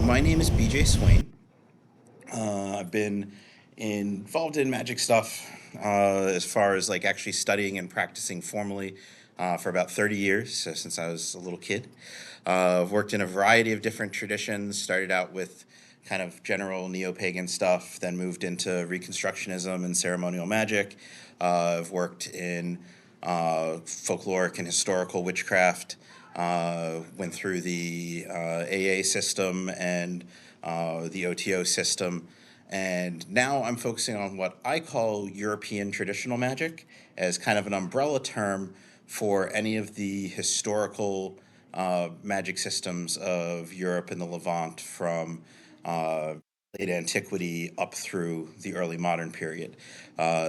my name is BJ Swain. I've been involved in magic stuff as far as like actually studying and practicing formally for about 30 years, so since I was a little kid. I've worked in a variety of different traditions, started out with kind of general neo-pagan stuff, then moved into Reconstructionism and ceremonial magic. I've worked in folkloric and historical witchcraft, went through the AA system and the OTO system. And now I'm focusing on what I call European traditional magic as kind of an umbrella term for any of the historical magic systems of Europe and the Levant from late antiquity up through the early modern period.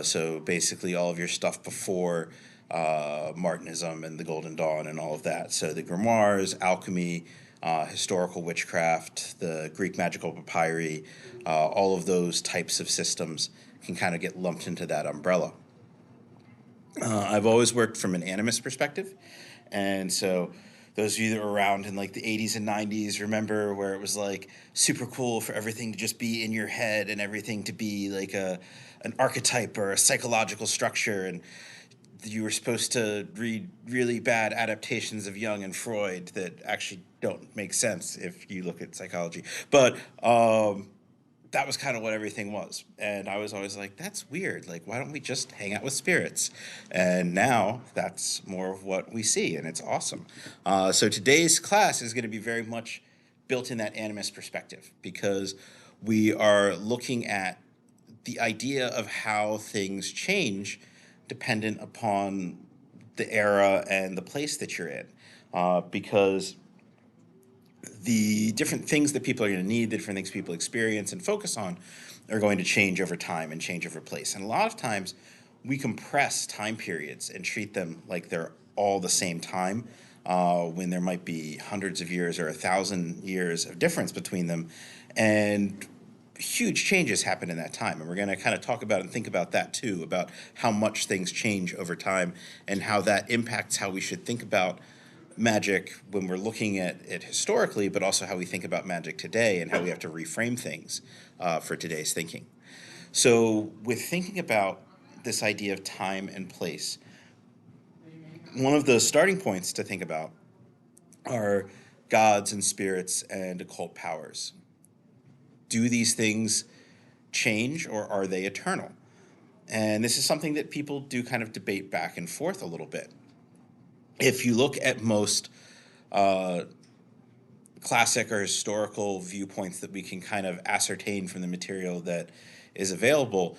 So basically all of your stuff before Martinism and the Golden Dawn and all of that. So the grimoires, alchemy, historical witchcraft, the Greek magical papyri, all of those types of systems can kind of get lumped into that umbrella. I've always worked from an animist perspective, and so those of you that were around in like the 80s and 90s remember where it was like super cool for everything to just be in your head and everything to be like an archetype or a psychological structure, and you were supposed to read really bad adaptations of Jung and Freud that actually don't make sense if you look at psychology. But that was kind of what everything was. And I was always like, that's weird. Like, why don't we just hang out with spirits? And now that's more of what we see, and it's awesome. So today's class is going to be very much built in that animist perspective, because we are looking at the idea of how things change dependent upon the era and the place that you're in. Because the different things that people are going to need, the different things people experience and focus on, are going to change over time and change over place. And a lot of times we compress time periods and treat them like they're all the same time, when there might be hundreds of years or 1,000 years of difference between them. And huge changes happen in that time. And we're going to kind of talk about and think about that too, about how much things change over time and how that impacts how we should think about magic when we're looking at it historically, but also how we think about magic today and how we have to reframe things for today's thinking. So with thinking about this idea of time and place, one of the starting points to think about are gods and spirits and occult powers. Do these things change, or are they eternal? And this is something that people do kind of debate back and forth a little bit. If you look at most classic or historical viewpoints that we can kind of ascertain from the material that is available,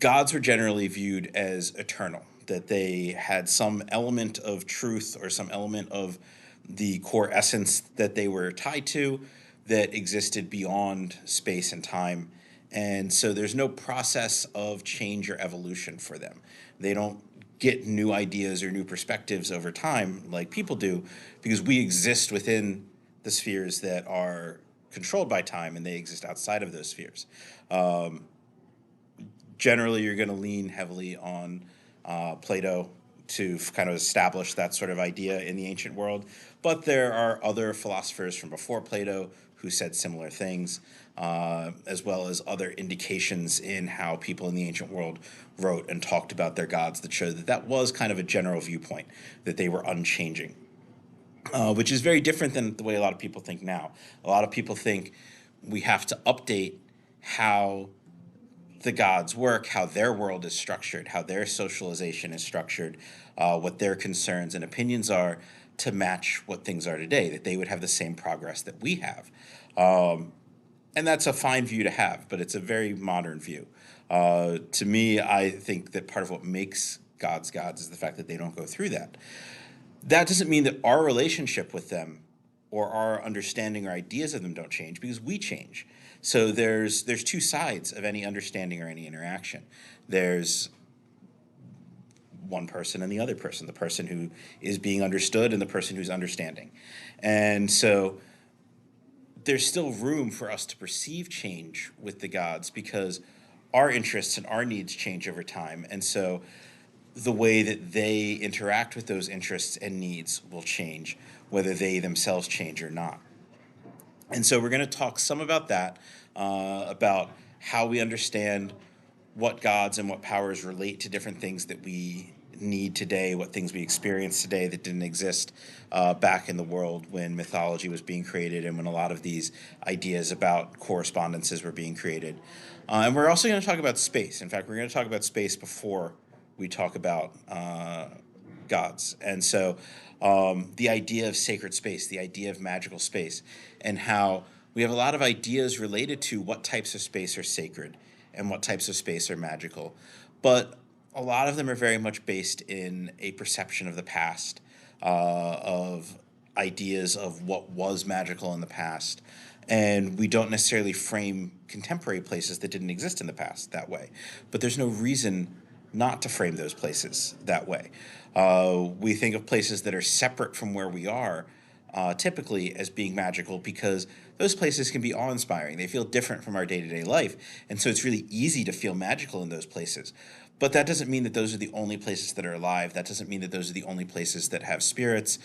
gods were generally viewed as eternal, that they had some element of truth or some element of the core essence that they were tied to that existed beyond space and time. And so there's no process of change or evolution for them. They don't get new ideas or new perspectives over time like people do, because we exist within the spheres that are controlled by time and they exist outside of those spheres. Generally, you're going to lean heavily on Plato to kind of establish that sort of idea in the ancient world. But there are other philosophers from before Plato who said similar things, as well as other indications in how people in the ancient world wrote and talked about their gods that showed that that was kind of a general viewpoint, that they were unchanging, which is very different than the way a lot of people think now. A lot of people think we have to update how the gods work, how their world is structured, how their socialization is structured, what their concerns and opinions are to match what things are today, that they would have the same progress that we have. And that's a fine view to have, but it's a very modern view. To me, I think that part of what makes gods gods is the fact that they don't go through that. That doesn't mean that our relationship with them or our understanding or ideas of them don't change, because we change. So there's two sides of any understanding or any interaction. There's one person and the other person, the person who is being understood and the person who's understanding. And so there's still room for us to perceive change with the gods, because our interests and our needs change over time. And so the way that they interact with those interests and needs will change, whether they themselves change or not. And so we're going to talk some about that, about how we understand what gods and what powers relate to different things that we need today, what things we experience today that didn't exist back in the world when mythology was being created and when a lot of these ideas about correspondences were being created. And we're also going to talk about space. In fact, we're going to talk about space before we talk about gods. And so the idea of sacred space, the idea of magical space, and how we have a lot of ideas related to what types of space are sacred and what types of space are magical. But a lot of them are very much based in a perception of the past, of ideas of what was magical in the past. And we don't necessarily frame contemporary places that didn't exist in the past that way. But there's no reason not to frame those places that way. We think of places that are separate from where we are typically as being magical because those places can be awe-inspiring. They feel different from our day-to-day life, and so it's really easy to feel magical in those places. But that doesn't mean that those are the only places that are alive. That doesn't mean that those are the only places that have spirits.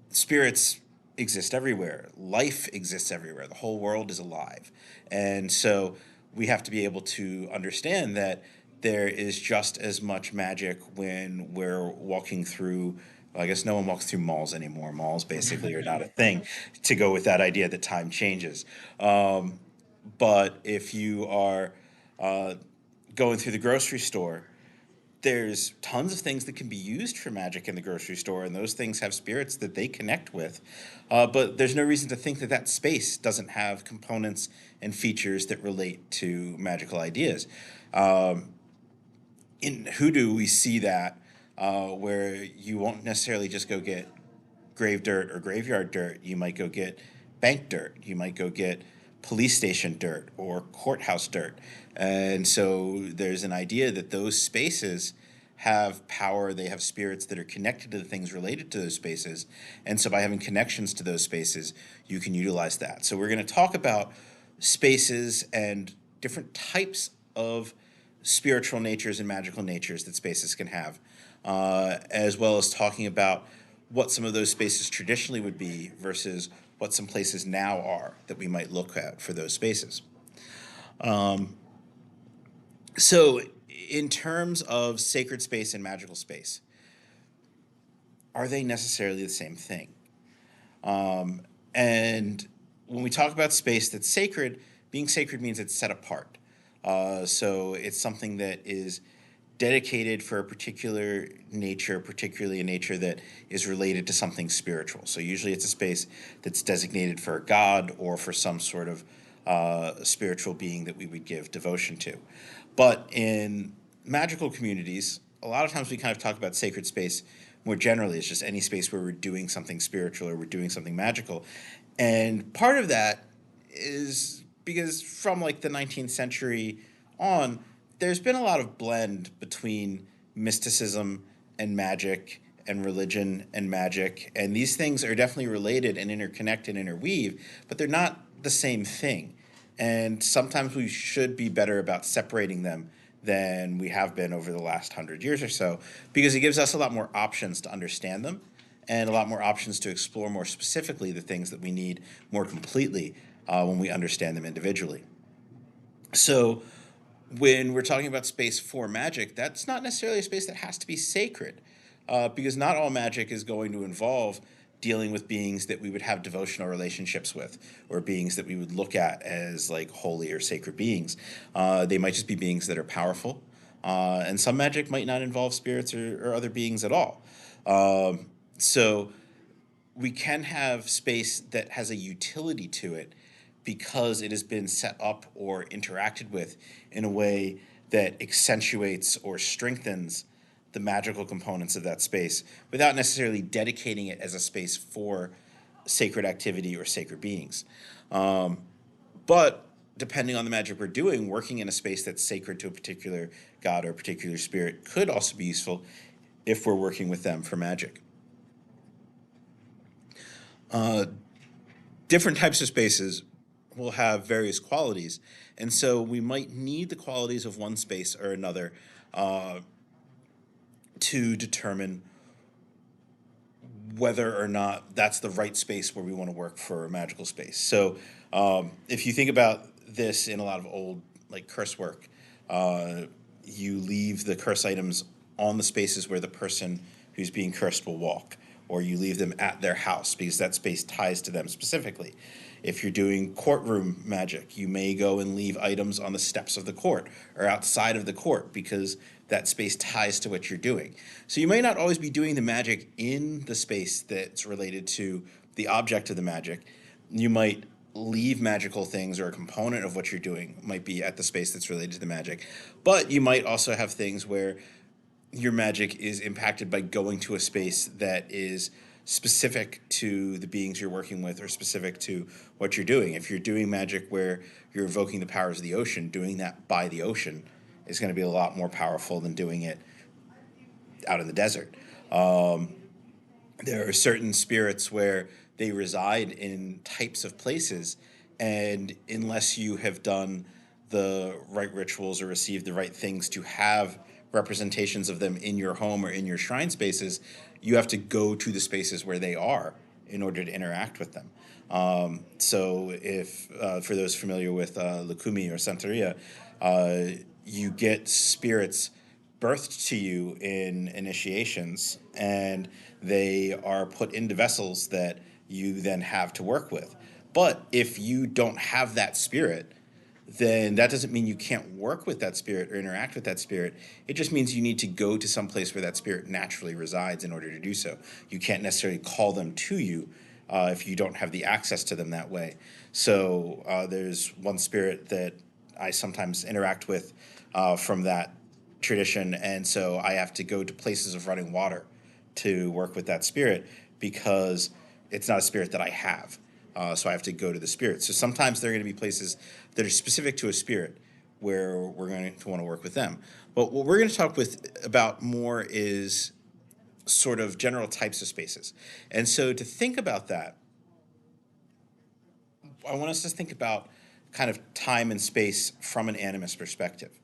Spirits exist everywhere. Life exists everywhere. The whole world is alive. And so we have to be able to understand that there is just as much magic when we're walking through. Well, I guess no one walks through malls anymore. Malls basically are not a thing, to go with that idea that time changes. But if you are uh, going through the grocery store, there's tons of things that can be used for magic in the grocery store, and those things have spirits that they connect with. But there's no reason to think that that space doesn't have components and features that relate to magical ideas. In hoodoo, we see that where you won't necessarily just go get grave dirt or graveyard dirt. You might go get bank dirt. You might go get police station dirt or courthouse dirt. And so there's an idea that those spaces have power, they have spirits that are connected to the things related to those spaces. And so by having connections to those spaces, you can utilize that. So we're going to talk about spaces and different types of spiritual natures and magical natures that spaces can have, as well as talking about what some of those spaces traditionally would be versus what some places now are that we might look at for those spaces. So, in terms of sacred space and magical space, are they necessarily the same thing? And when we talk about space that's sacred, being sacred means it's set apart. So it's something that is dedicated for a particular nature, particularly a nature that is related to something spiritual. So usually it's a space that's designated for a god or for some sort of spiritual being that we would give devotion to. But in magical communities, a lot of times we kind of talk about sacred space more generally. It's just any space where we're doing something spiritual or we're doing something magical. And part of that is because from like the 19th century on, there's been a lot of blend between mysticism and magic and religion and magic. And these things are definitely related and interconnect and interweave, but they're not the same thing. And sometimes we should be better about separating them than we have been over the last 100 years or so, because it gives us a lot more options to understand them and a lot more options to explore more specifically the things that we need more completely when we understand them individually. So when we're talking about space for magic, that's not necessarily a space that has to be sacred, because not all magic is going to involve dealing with beings that we would have devotional relationships with, or beings that we would look at as like holy or sacred beings. They might just be beings that are powerful, and some magic might not involve spirits or other beings at all. So we can have space that has a utility to it because it has been set up or interacted with in a way that accentuates or strengthens the magical components of that space without necessarily dedicating it as a space for sacred activity or sacred beings. But depending on the magic we're doing, working in a space that's sacred to a particular god or a particular spirit could also be useful if we're working with them for magic. Different types of spaces will have various qualities, and so we might need the qualities of one space or another to determine whether or not that's the right space where we want to work for a magical space. So if you think about this in a lot of old like curse work, uh, you leave the curse items on the spaces where the person who's being cursed will walk, or you leave them at their house because that space ties to them specifically. If you're doing courtroom magic, you may go and leave items on the steps of the court or outside of the court because that space ties to what you're doing. So you may not always be doing the magic in the space that's related to the object of the magic. You might leave magical things, or a component of what you're doing might be at the space that's related to the magic. But you might also have things where your magic is impacted by going to a space that is specific to the beings you're working with or specific to what you're doing. If you're doing magic where you're invoking the powers of the ocean, doing that by the ocean is going to be a lot more powerful than doing it out in the desert. There are certain spirits where they reside in types of places, and unless you have done the right rituals or received the right things to have representations of them in your home or in your shrine spaces, you have to go to the spaces where they are in order to interact with them. So, if for those familiar with Lukumi or Santeria, you get spirits birthed to you in initiations, and they are put into vessels that you then have to work with. But if you don't have that spirit, then that doesn't mean you can't work with that spirit or interact with that spirit. It just means you need to go to some place where that spirit naturally resides in order to do so. You can't necessarily call them to you if you don't have the access to them that way. So there's one spirit that I sometimes interact with from that tradition, and so I have to go to places of running water to work with that spirit because it's not a spirit that I have. So I have to go to the spirit. So sometimes there are going to be places that are specific to a spirit where we're going to want to work with them. But what we're going to talk about more is sort of general types of spaces. And so to think about that, I want us to think about kind of time and space from an animist perspective.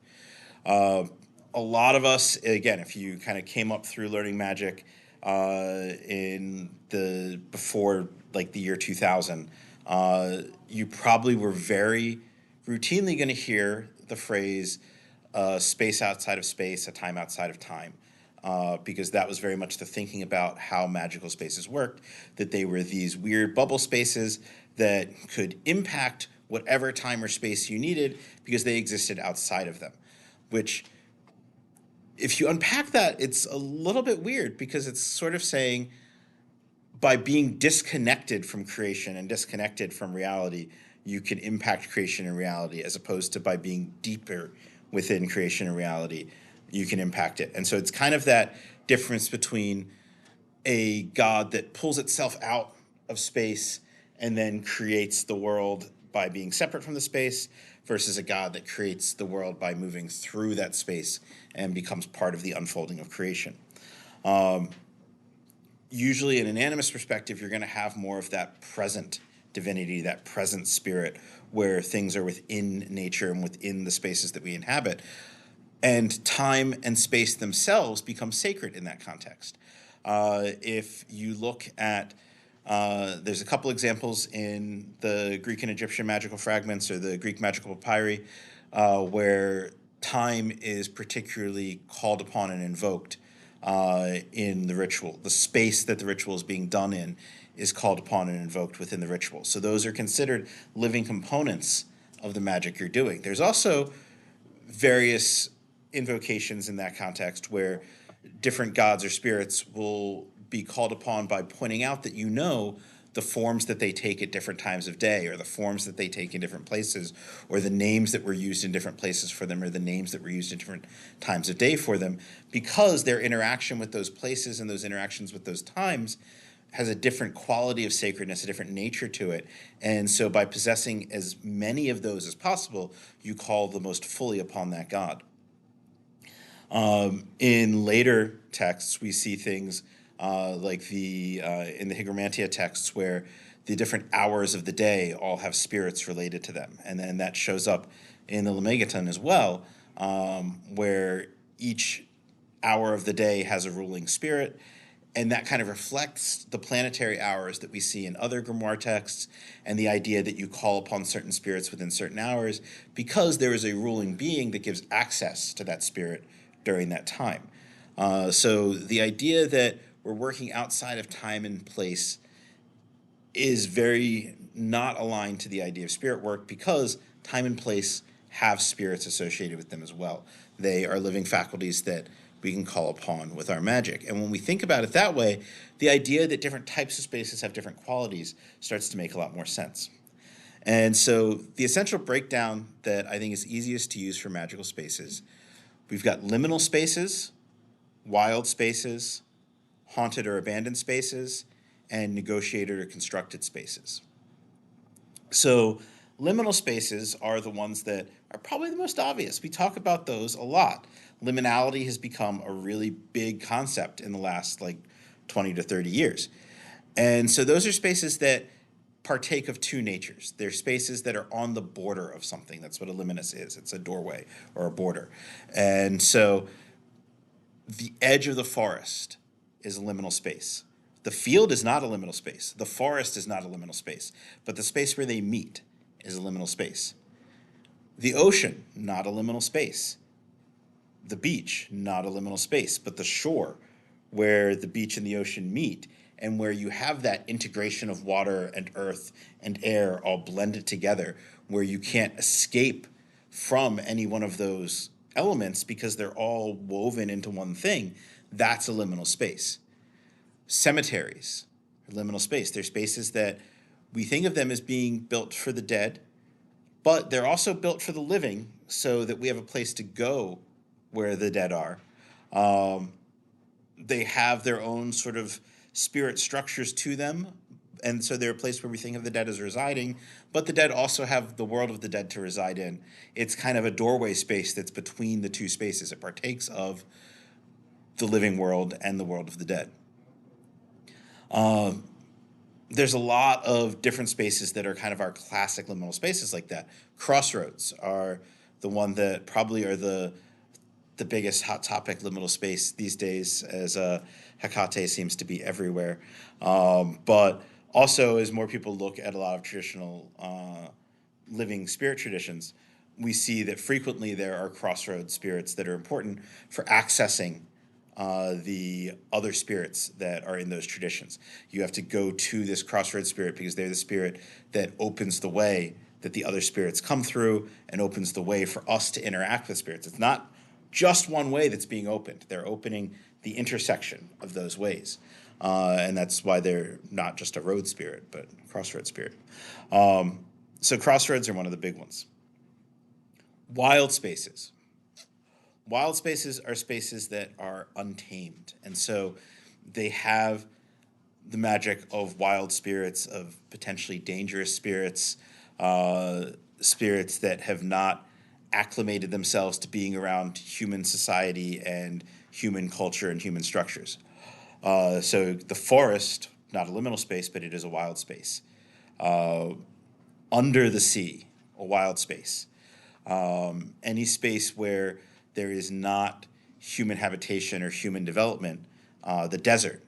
Uh, a lot of us, again, if you kind of came up through learning magic in the before like the year 2000, you probably were very routinely going to hear the phrase space outside of space, a time outside of time. Because that was very much the thinking about how magical spaces worked, that they were these weird bubble spaces that could impact whatever time or space you needed because they existed outside of them, which if you unpack that, it's a little bit weird because it's sort of saying by being disconnected from creation and disconnected from reality, you can impact creation and reality, as opposed to by being deeper within creation and reality, you can impact it. And so it's kind of that difference between a God that pulls itself out of space and then creates the world by being separate from the space versus a God that creates the world by moving through that space and becomes part of the unfolding of creation. Usually in an animist perspective, you're going to have more of that present divinity, that present spirit, where things are within nature and within the spaces that we inhabit. And time and space themselves become sacred in that context. If you look at, there's a couple examples in the Greek and Egyptian magical fragments or the Greek magical papyri where time is particularly called upon and invoked in the ritual. The space that the ritual is being done in is called upon and invoked within the ritual. So those are considered living components of the magic you're doing. There's also various invocations in that context where different gods or spirits will be called upon by pointing out that you know the forms that they take at different times of day, or the forms that they take in different places, or the names that were used in different places for them, or the names that were used in different times of day for them, because their interaction with those places and those interactions with those times has a different quality of sacredness, a different nature to it. And so by possessing as many of those as possible, you call the most fully upon that God. In later texts, we see things like in the Hygromantia texts where the different hours of the day all have spirits related to them. And then that shows up in the Lemegeton as well, where each hour of the day has a ruling spirit. And that kind of reflects the planetary hours that we see in other grimoire texts, and the idea that you call upon certain spirits within certain hours because there is a ruling being that gives access to that spirit during that time. So the idea that we're working outside of time and place is very not aligned to the idea of spirit work, because time and place have spirits associated with them as well. They are living faculties that we can call upon with our magic. And when we think about it that way, the idea that different types of spaces have different qualities starts to make a lot more sense. And so the essential breakdown that I think is easiest to use for magical spaces, we've got liminal spaces, wild spaces, haunted or abandoned spaces, and negotiated or constructed spaces. So liminal spaces are the ones that are probably the most obvious. We talk about those a lot. Liminality has become a really big concept in the last 20 to 30 years. And so those are spaces that partake of two natures. They're spaces that are on the border of something. That's what a liminus is. It's a doorway or a border. And so the edge of the forest is a liminal space. The field is not a liminal space. The forest is not a liminal space. But the space where they meet is a liminal space. The ocean, not a liminal space. The beach, not a liminal space. But the shore, where the beach and the ocean meet, and where you have that integration of water and earth and air all blended together, where you can't escape from any one of those elements because they're all woven into one thing, that's a liminal space. Cemeteries are liminal space. They're spaces that we think of them as being built for the dead, but they're also built for the living so that we have a place to go where the dead are. They have their own sort of spirit structures to them, and so they're a place where we think of the dead as residing, but the dead also have the world of the dead to reside in. It's kind of a doorway space that's between the two spaces. It partakes of the living world and the world of the dead. There's a lot of different spaces that are kind of our classic liminal spaces like that. Crossroads are the one that probably are the biggest hot topic liminal space these days, as Hecate seems to be everywhere. But also, as more people look at a lot of traditional living spirit traditions, we see that frequently there are crossroads spirits that are important for accessing the other spirits that are in those traditions. You have to go to this crossroads spirit because they're the spirit that opens the way that the other spirits come through and opens the way for us to interact with spirits. It's not just one way that's being opened. They're opening the intersection of those ways. And that's why they're not just a road spirit, but a crossroad spirit. So crossroads are one of the big ones. Wild spaces. Wild spaces are spaces that are untamed. And so they have the magic of wild spirits, of potentially dangerous spirits, spirits that have not acclimated themselves to being around human society and human culture and human structures. So the forest, not a liminal space, but it is a wild space. Under the sea, a wild space. Any space where there is not human habitation or human development, the desert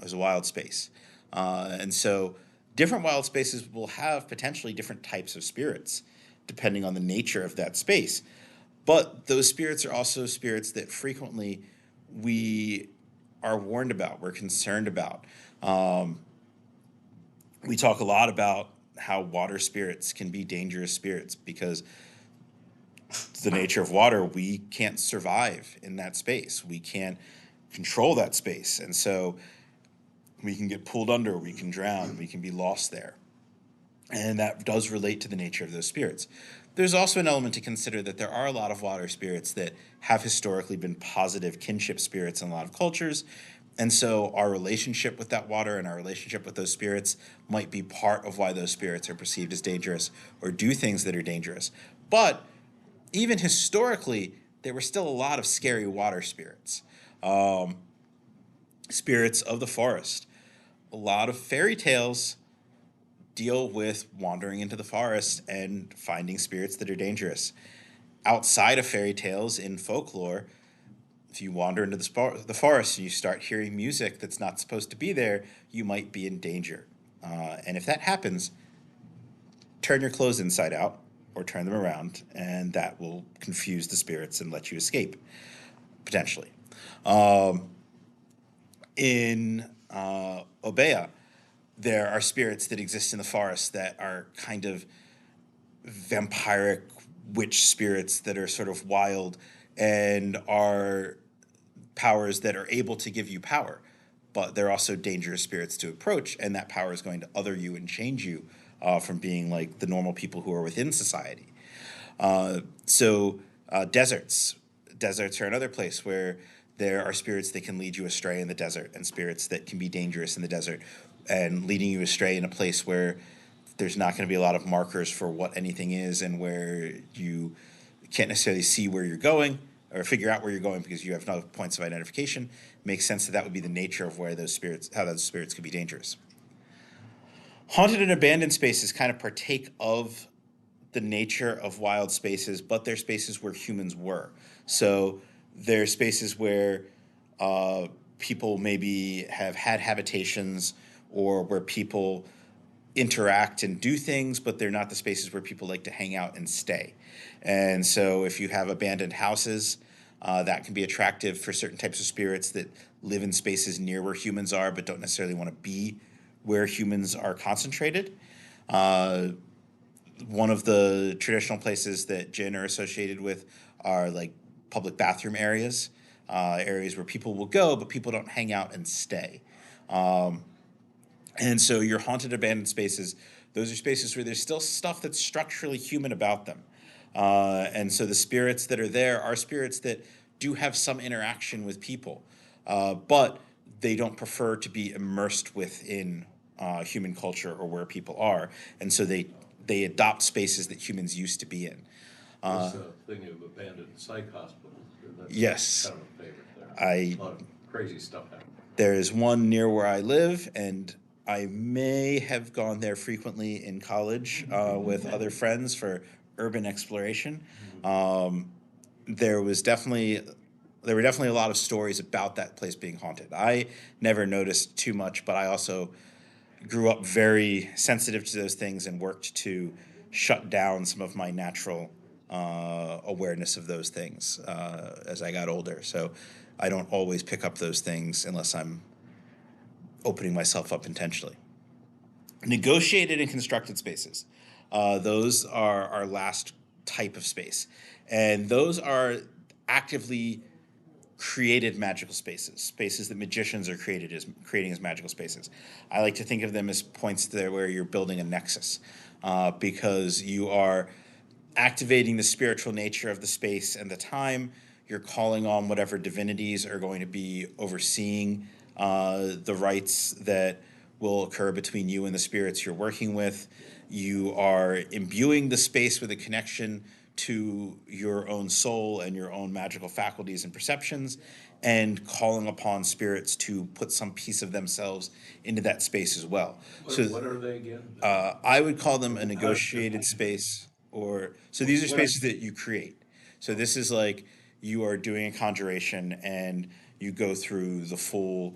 is a wild space. And so different wild spaces will have potentially different types of spirits, depending on the nature of that space. But those spirits are also spirits that frequently we are warned about, we're concerned about. We talk a lot about how water spirits can be dangerous spirits because the nature of water, we can't survive in that space. We can't control that space. And so we can get pulled under, we can drown, we can be lost there. And that does relate to the nature of those spirits. There's also an element to consider that there are a lot of water spirits that have historically been positive kinship spirits in a lot of cultures. And so our relationship with that water and our relationship with those spirits might be part of why those spirits are perceived as dangerous or do things that are dangerous. But even historically, there were still a lot of scary water spirits. Spirits of the forest. A lot of fairy tales deal with wandering into the forest and finding spirits that are dangerous. Outside of fairy tales, in folklore, If you wander into the forest and you start hearing music that's not supposed to be there, you might be in danger. And if that happens, turn your clothes inside out or turn them around, and that will confuse the spirits and let you escape, potentially. In Obeah, there are spirits that exist in the forest that are kind of vampiric witch spirits that are sort of wild and are powers that are able to give you power, but they're also dangerous spirits to approach, and that power is going to other you and change you from being like the normal people who are within society. Deserts. Deserts are another place where there are spirits that can lead you astray in the desert, and spirits that can be dangerous in the desert and leading you astray in a place where there's not going to be a lot of markers for what anything is, and where you can't necessarily see where you're going or figure out where you're going because you have no points of identification. It makes sense that would be the nature of where those spirits, how those spirits could be dangerous. Haunted and abandoned spaces kind of partake of the nature of wild spaces, but they're spaces where humans were. So they're spaces where people maybe have had habitations, or where people interact and do things, but they're not the spaces where people like to hang out and stay. And so if you have abandoned houses, that can be attractive for certain types of spirits that live in spaces near where humans are, but don't necessarily want to be where humans are concentrated. One of the traditional places that jinn are associated with are like public bathroom areas, areas where people will go, but people don't hang out and stay. And so your haunted abandoned spaces, those are spaces where there's still stuff that's structurally human about them. And so the spirits that are there are spirits that do have some interaction with people, but they don't prefer to be immersed within human culture or where people are. And so they adopt spaces that humans used to be in. This thing of abandoned psych hospitals. That's Yes. kind of a favorite there. A lot of crazy stuff happening. There is one near where I live, and I may have gone there frequently in college with other friends for urban exploration. There were definitely a lot of stories about that place being haunted. I never noticed too much, but I also grew up very sensitive to those things and worked to shut down some of my natural awareness of those things as I got older. So I don't always pick up those things unless I'm opening myself up intentionally. Negotiated and constructed spaces. Those are our last type of space. And those are actively created magical spaces that magicians are creating as magical spaces. I like to think of them as points there where you're building a nexus, because you are activating the spiritual nature of the space and the time. You're calling on whatever divinities are going to be overseeing the rites that will occur between you and the spirits you're working with. You are imbuing the space with a connection to your own soul and your own magical faculties and perceptions, and calling upon spirits to put some piece of themselves into that space as well. What are they again? I would call them a negotiated space, or so these are spaces that you create. So this is like you are doing a conjuration and you go through the full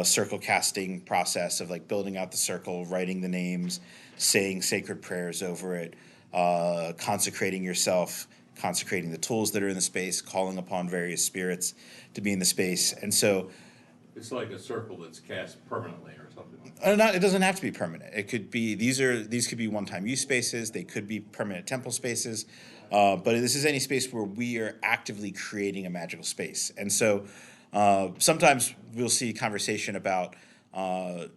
circle casting process of like building out the circle, writing the names, saying sacred prayers over it, consecrating yourself, consecrating the tools that are in the space, calling upon various spirits to be in the space. And so It's like a circle that's cast permanently or something. it doesn't have to be permanent. It could be these could be one-time use spaces. They could be permanent temple spaces, but this is any space where we are actively creating a magical space. And so sometimes we'll see conversation about are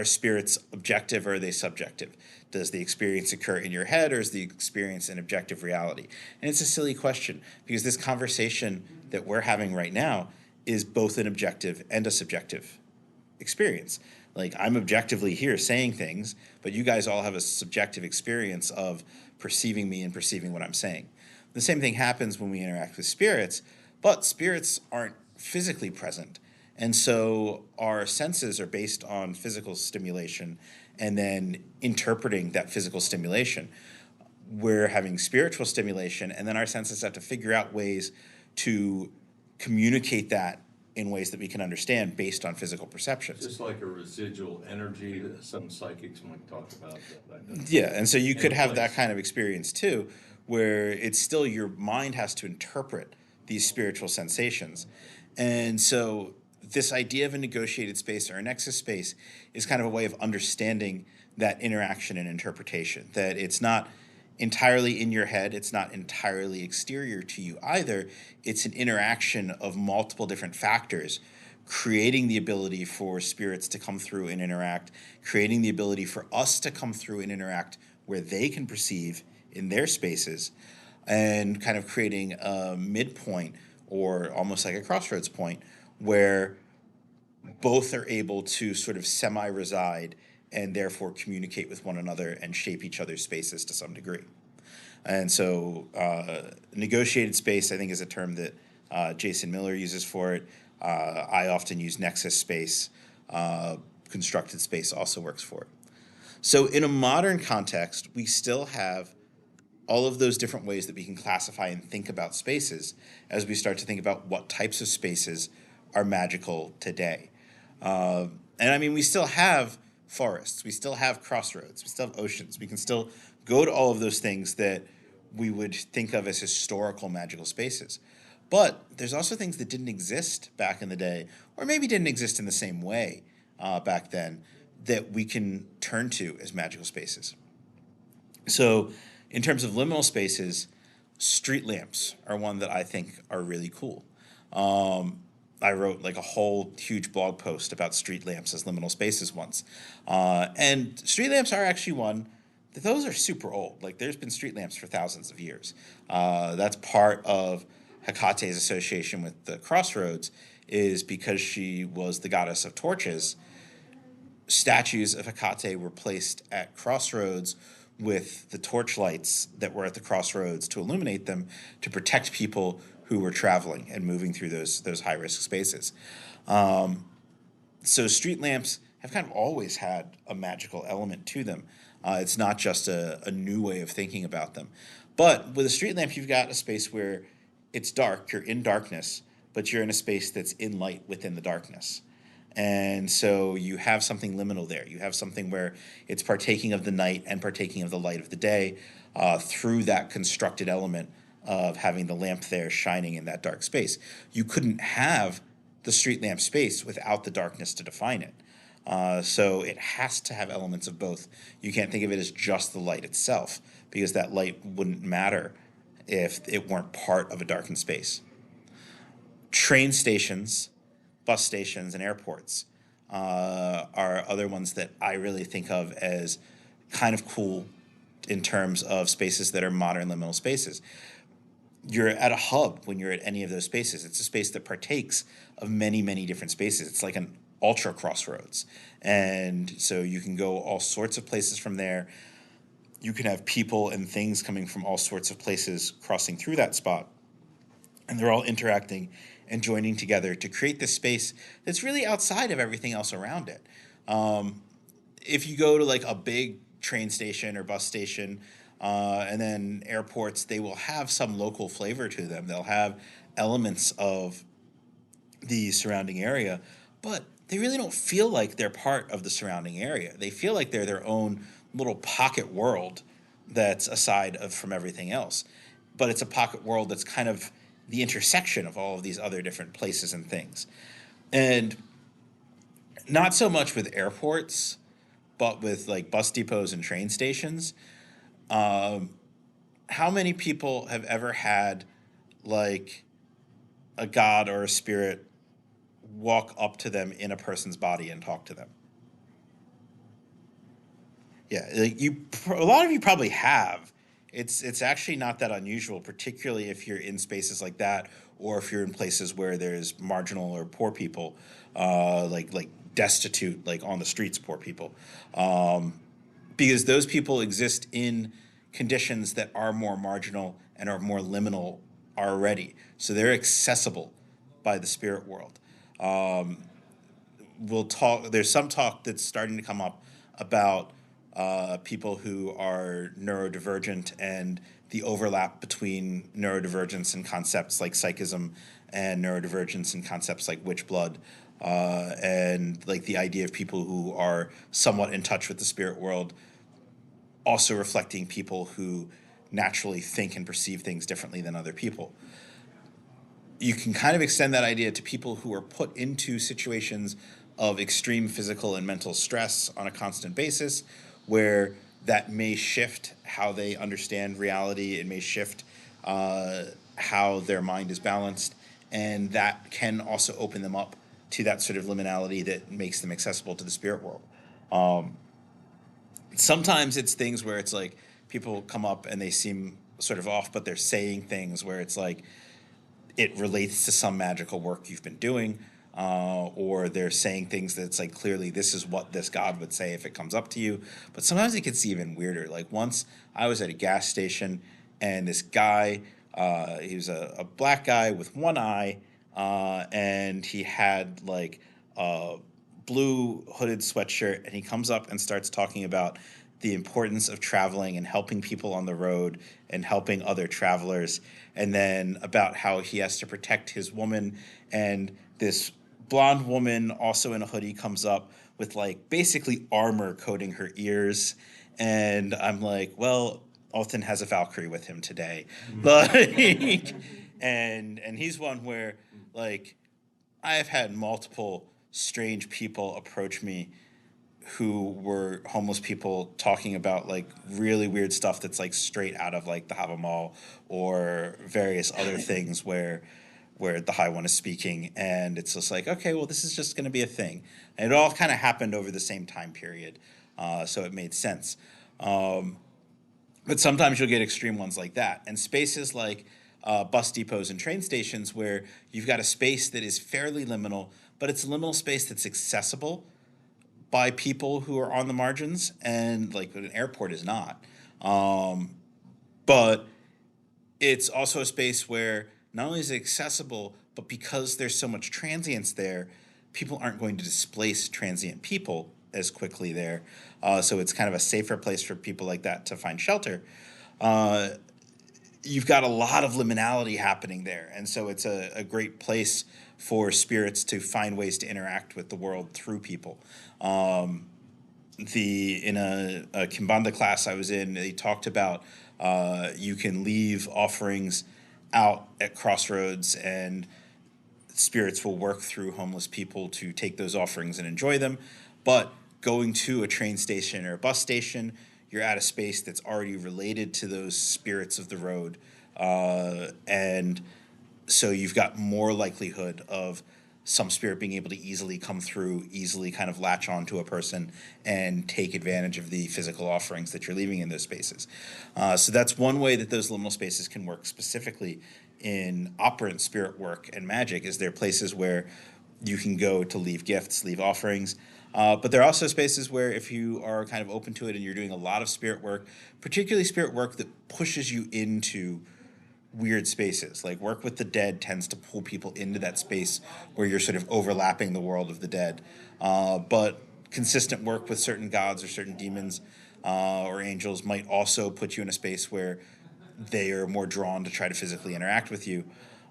spirits objective or are they subjective? Does the experience occur in your head or is the experience an objective reality? And it's a silly question because this conversation that we're having right now is both an objective and a subjective experience. Like I'm objectively here saying things, but you guys all have a subjective experience of perceiving me and perceiving what I'm saying. The same thing happens when we interact with spirits, but spirits aren't physically present. And so our senses are based on physical stimulation and then interpreting that physical stimulation. we're having spiritual stimulation, and then our senses have to figure out ways to communicate that in ways that we can understand based on physical perceptions. Just like a residual energy that some psychics might talk about. Yeah, and so you In could a have that place. kind of experience too, where it's still your mind has to interpret these spiritual sensations. And so this idea of a negotiated space or a nexus space is kind of a way of understanding that interaction and interpretation, that it's not entirely in your head, it's not entirely exterior to you either. It's an interaction of multiple different factors creating the ability for spirits to come through and interact, creating the ability for us to come through and interact where they can perceive in their spaces, and kind of creating a midpoint or almost like a crossroads point where both are able to sort of semi reside and therefore communicate with one another and shape each other's spaces to some degree. And so, negotiated space, I think, is a term that Jason Miller uses for it. I often use nexus space. Constructed space also works for it. So, in a modern context, we still have all of those different ways that we can classify and think about spaces as we start to think about what types of spaces are magical today. And I mean, we still have forests, we still have crossroads, we still have oceans. We can still go to all of those things that we would think of as historical magical spaces. But there's also things that didn't exist back in the day, or maybe didn't exist in the same way back then, that we can turn to as magical spaces. So, in terms of liminal spaces, street lamps are one that I think are really cool. I wrote like a whole huge blog post about street lamps as liminal spaces once. And street lamps are actually one that those are super old. Like there's been street lamps for thousands of years. That's part of Hecate's association with the crossroads, is because she was the goddess of torches. Statues of Hecate were placed at crossroads with the torch lights that were at the crossroads to illuminate them, to protect people who were traveling and moving through those high risk spaces. So street lamps have kind of always had a magical element to them. It's not just a new way of thinking about them. But with a street lamp, you've got a space where it's dark, you're in darkness, but you're in a space that's in light within the darkness. And so you have something liminal there. You have something where it's partaking of the night and partaking of the light of the day through that constructed element of having the lamp there shining in that dark space. You couldn't have the street lamp space without the darkness to define it. So it has to have elements of both. You can't think of it as just the light itself, because that light wouldn't matter if it weren't part of a darkened space. Train stations, bus stations, and airports are other ones that I really think of as kind of cool in terms of spaces that are modern liminal spaces. You're at a hub when you're at any of those spaces. It's a space that partakes of many, many different spaces. It's like an ultra crossroads. And so you can go all sorts of places from there. You can have people and things coming from all sorts of places crossing through that spot. And they're all interacting and joining together to create this space that's really outside of everything else around it. If you go to like a big train station or bus station, and then airports, they will have some local flavor to them. They'll have elements of the surrounding area, but they really don't feel like they're part of the surrounding area. They feel like they're their own little pocket world that's aside from everything else. But it's a pocket world that's kind of the intersection of all of these other different places and things. And not so much with airports, but with like bus depots and train stations. How many people have ever had like a god or a spirit walk up to them in a person's body and talk to them? Yeah, like a lot of you probably have. It's actually not that unusual, particularly if you're in spaces like that, or if you're in places where there's marginal or poor people, like destitute, like on the streets, poor people, because those people exist in conditions that are more marginal and are more liminal already, so they're accessible by the spirit world. We'll talk. There's some talk that's starting to come up about people who are neurodivergent, and the overlap between neurodivergence and concepts like psychism and neurodivergence and concepts like witch blood, and like the idea of people who are somewhat in touch with the spirit world, also reflecting people who naturally think and perceive things differently than other people. You can kind of extend that idea to people who are put into situations of extreme physical and mental stress on a constant basis, where that may shift how they understand reality. It may shift how their mind is balanced, and that can also open them up to that sort of liminality that makes them accessible to the spirit world. Sometimes it's things where it's like people come up and they seem sort of off, but they're saying things where it's like it relates to some magical work you've been doing, or they're saying things that's like clearly this is what this god would say if it comes up to you. But sometimes it gets even weirder. Like once I was at a gas station, and this guy, he was a black guy with one eye, and he had like a blue hooded sweatshirt, and he comes up and starts talking about the importance of traveling and helping people on the road and helping other travelers, and then about how he has to protect his woman. And this blonde woman, also in a hoodie, comes up with like basically armor coating her ears. And I'm like, well, Othin has a Valkyrie with him today. Like, and he's one where like I've had multiple strange people approach me who were homeless people talking about like really weird stuff that's like straight out of like the Hava Mall or various other things where the High One is speaking, and it's just like, okay, well, this is just going to be a thing. And it all kind of happened over the same time period, so it made sense. But sometimes you'll get extreme ones like that, and spaces like bus depots and train stations where you've got a space that is fairly liminal, but it's a liminal space that's accessible by people who are on the margins, and like an airport is not. But it's also a space where not only is it accessible, but because there's so much transience there, people aren't going to displace transient people as quickly there. So it's kind of a safer place for people like that to find shelter. You've got a lot of liminality happening there, and so it's a great place for spirits to find ways to interact with the world through people. In a Kimbanda class I was in, they talked about you can leave offerings out at crossroads, and spirits will work through homeless people to take those offerings and enjoy them. But going to a train station or a bus station, you're at a space that's already related to those spirits of the road. And so you've got more likelihood of some spirit being able to easily come through, easily kind of latch onto a person and take advantage of the physical offerings that you're leaving in those spaces. So that's one way that those liminal spaces can work specifically in operant spirit work and magic, is there places where you can go to leave gifts, leave offerings. But there are also spaces where if you are kind of open to it and you're doing a lot of spirit work, particularly spirit work that pushes you into weird spaces, like work with the dead tends to pull people into that space where you're sort of overlapping the world of the dead. But consistent work with certain gods or certain demons or angels might also put you in a space where they are more drawn to try to physically interact with you.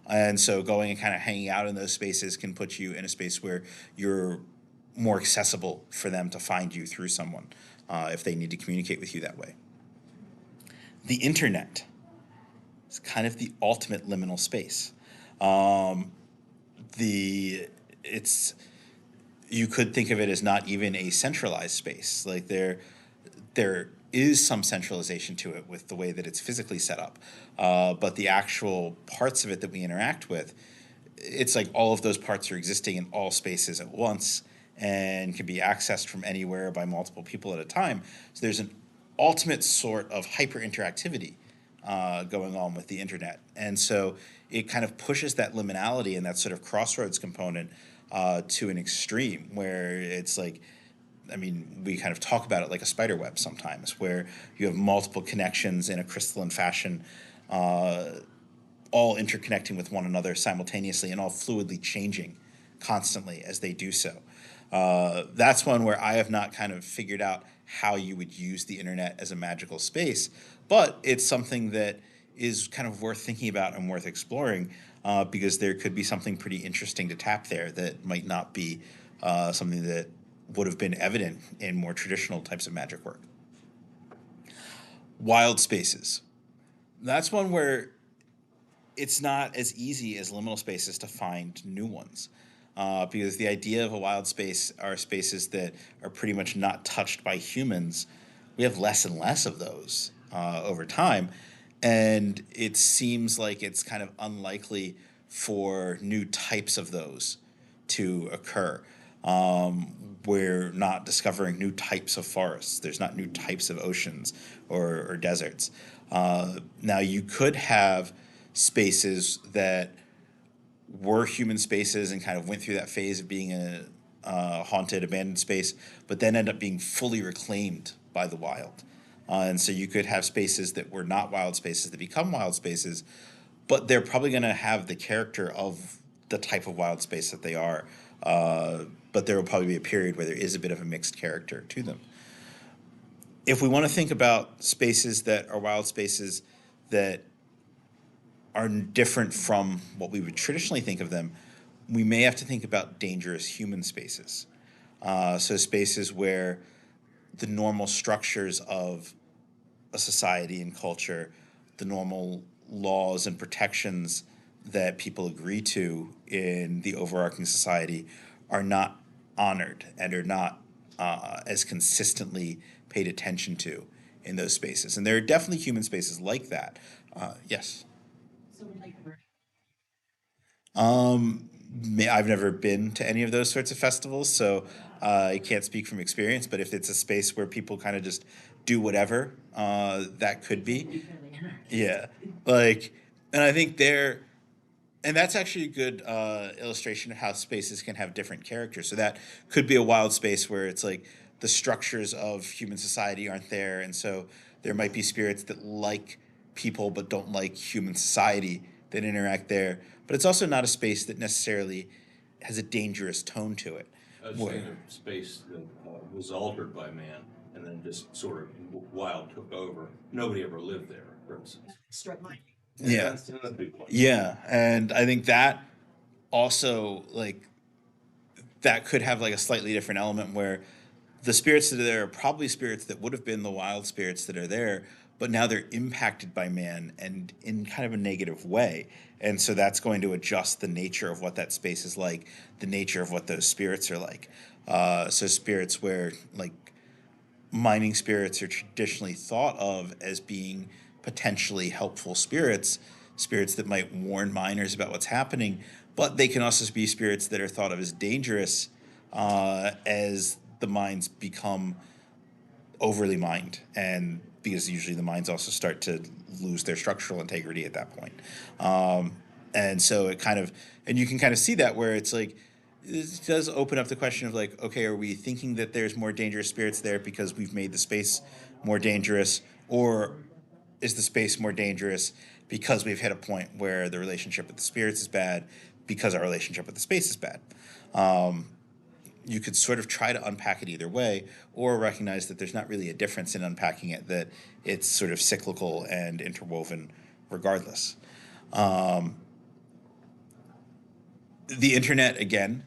And so going and kind of hanging out in those spaces can put you in a space where you're more accessible for them to find you through someone if they need to communicate with you that way. The internet is kind of the ultimate liminal space. You could think of it as not even a centralized space. Like there is some centralization to it with the way that it's physically set up, but the actual parts of it that we interact with, it's like all of those parts are existing in all spaces at once and can be accessed from anywhere by multiple people at a time. So there's an ultimate sort of hyper interactivity going on with the internet. And so it kind of pushes that liminality and that sort of crossroads component to an extreme where it's like, I mean, we kind of talk about it like a spider web sometimes, where you have multiple connections in a crystalline fashion, all interconnecting with one another simultaneously and all fluidly changing constantly as they do so. That's one where I have not kind of figured out how you would use the internet as a magical space, but it's something that is kind of worth thinking about and worth exploring, because there could be something pretty interesting to tap there that might not be something that would have been evident in more traditional types of magic work. Wild spaces. That's one where it's not as easy as liminal spaces to find new ones. Because the idea of a wild space are spaces that are pretty much not touched by humans. We have less and less of those over time. And it seems like it's kind of unlikely for new types of those to occur. We're not discovering new types of forests. There's not new types of oceans or deserts. Now, you could have spaces that were human spaces and kind of went through that phase of being a haunted, abandoned space, but then end up being fully reclaimed by the wild. And so you could have spaces that were not wild spaces that become wild spaces, but they're probably going to have the character of the type of wild space that they are. But there will probably be a period where there is a bit of a mixed character to them. If we want to think about spaces that are wild spaces that are different from what we would traditionally think of them, we may have to think about dangerous human spaces. So spaces where the normal structures of a society and culture, the normal laws and protections that people agree to in the overarching society are not honored and are not as consistently paid attention to in those spaces. And there are definitely human spaces like that. Yes. I've never been to any of those sorts of festivals, so I can't speak from experience. But if it's a space where people kind of just do whatever, that could be. Yeah, like, and I think there, and that's actually a good illustration of how spaces can have different characters. So that could be a wild space where it's like the structures of human society aren't there, and so there might be spirits that like people but don't like human society that interact there. But it's also not a space that necessarily has a dangerous tone to it. I was Where, thinking of space that was altered by man and then just sort of wild took over. Nobody ever lived there, for instance. yeah, That's a big one. yeah, and I think that also like that could have like a slightly different element where the spirits that are there are probably spirits that would have been the wild spirits that are there, but now they're impacted by man and in kind of a negative way. And so that's going to adjust the nature of what that space is like, the nature of what those spirits are like. So spirits where like mining spirits are traditionally thought of as being potentially helpful spirits, spirits that might warn miners about what's happening, but they can also be spirits that are thought of as dangerous as the mines become overly mined, and because usually the mines also start to lose their structural integrity at that point. And so it kind of, and you can kind of see that where it's like, it does open up the question of like, okay, are we thinking that there's more dangerous spirits there because we've made the space more dangerous, or is the space more dangerous because we've hit a point where the relationship with the spirits is bad because our relationship with the space is bad? You could sort of try to unpack it either way, or recognize that there's not really a difference in unpacking it, that it's sort of cyclical and interwoven regardless. The internet, again,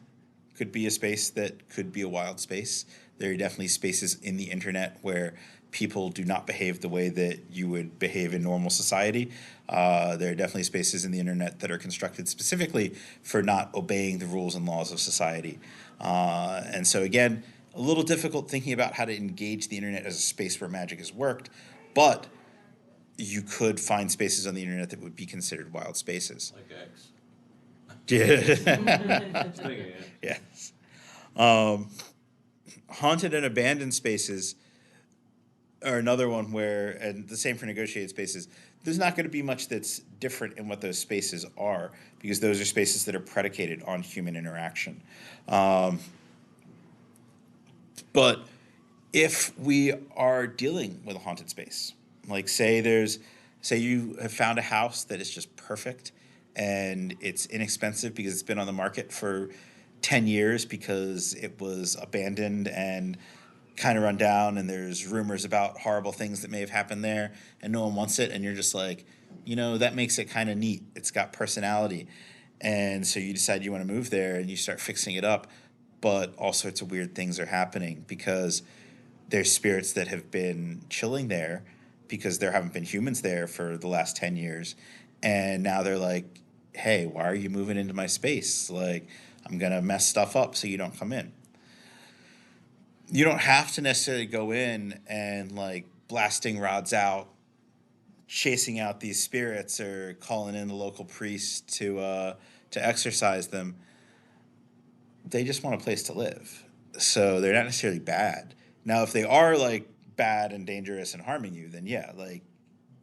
could be a space that could be a wild space. There are definitely spaces in the internet where people do not behave the way that you would behave in normal society. There are definitely spaces in the internet that are constructed specifically for not obeying the rules and laws of society. And so, again, a little difficult thinking about how to engage the internet as a space where magic has worked, but you could find spaces on the internet that would be considered wild spaces. Like X. Yeah. I was thinking it. Yes. Haunted and abandoned spaces are another one where, and the same for negotiated spaces, there's not going to be much that's different in what those spaces are, because those are spaces that are predicated on human interaction. But if we are dealing with a haunted space, like say you have found a house that is just perfect and it's inexpensive because it's been on the market for 10 years because it was abandoned and kind of run down, and there's rumors about horrible things that may have happened there, and no one wants it, and you're just like, that makes it kind of neat. It's got personality. And so you decide you want to move there and you start fixing it up, but all sorts of weird things are happening because there's spirits that have been chilling there because there haven't been humans there for the last 10 years. And now they're like, hey, why are you moving into my space? Like, I'm going to mess stuff up so you don't come in. You don't have to necessarily go in and like blasting rods out, chasing out these spirits, or calling in the local priest to exorcise them. They just want a place to live, so they're not necessarily bad. Now, if they are like bad and dangerous and harming you, then yeah, like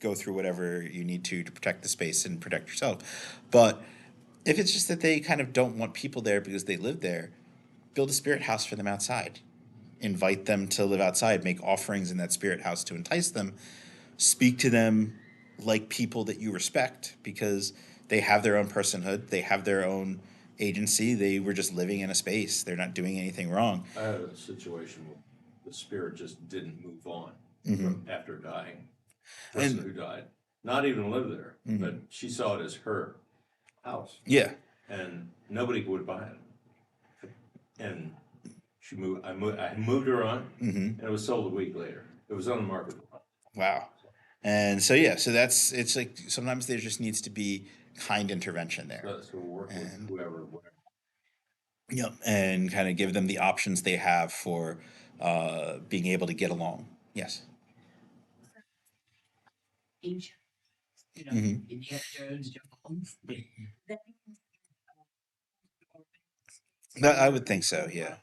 go through whatever you need to protect the space and protect yourself. But if it's just that they kind of don't want people there because they live there, build a spirit house for them outside. Invite them to live outside, make offerings in that spirit house to entice them, speak to them like people that you respect because they have their own personhood, they have their own agency, they were just living in a space, they're not doing anything wrong. I had a situation where the spirit just didn't move on after dying. Person And who died, not even live there, but she saw it as her house, yeah, and nobody would buy it. And she moved. I moved her on, and it was sold a week later. It was on the market. wow. And so yeah, so that's it's like sometimes there just needs to be kind intervention there. So we'll work with whoever, whatever. Yep, and kind of give them the options they have for being able to get along. Yes. Hmm. That, I would think so. Yeah.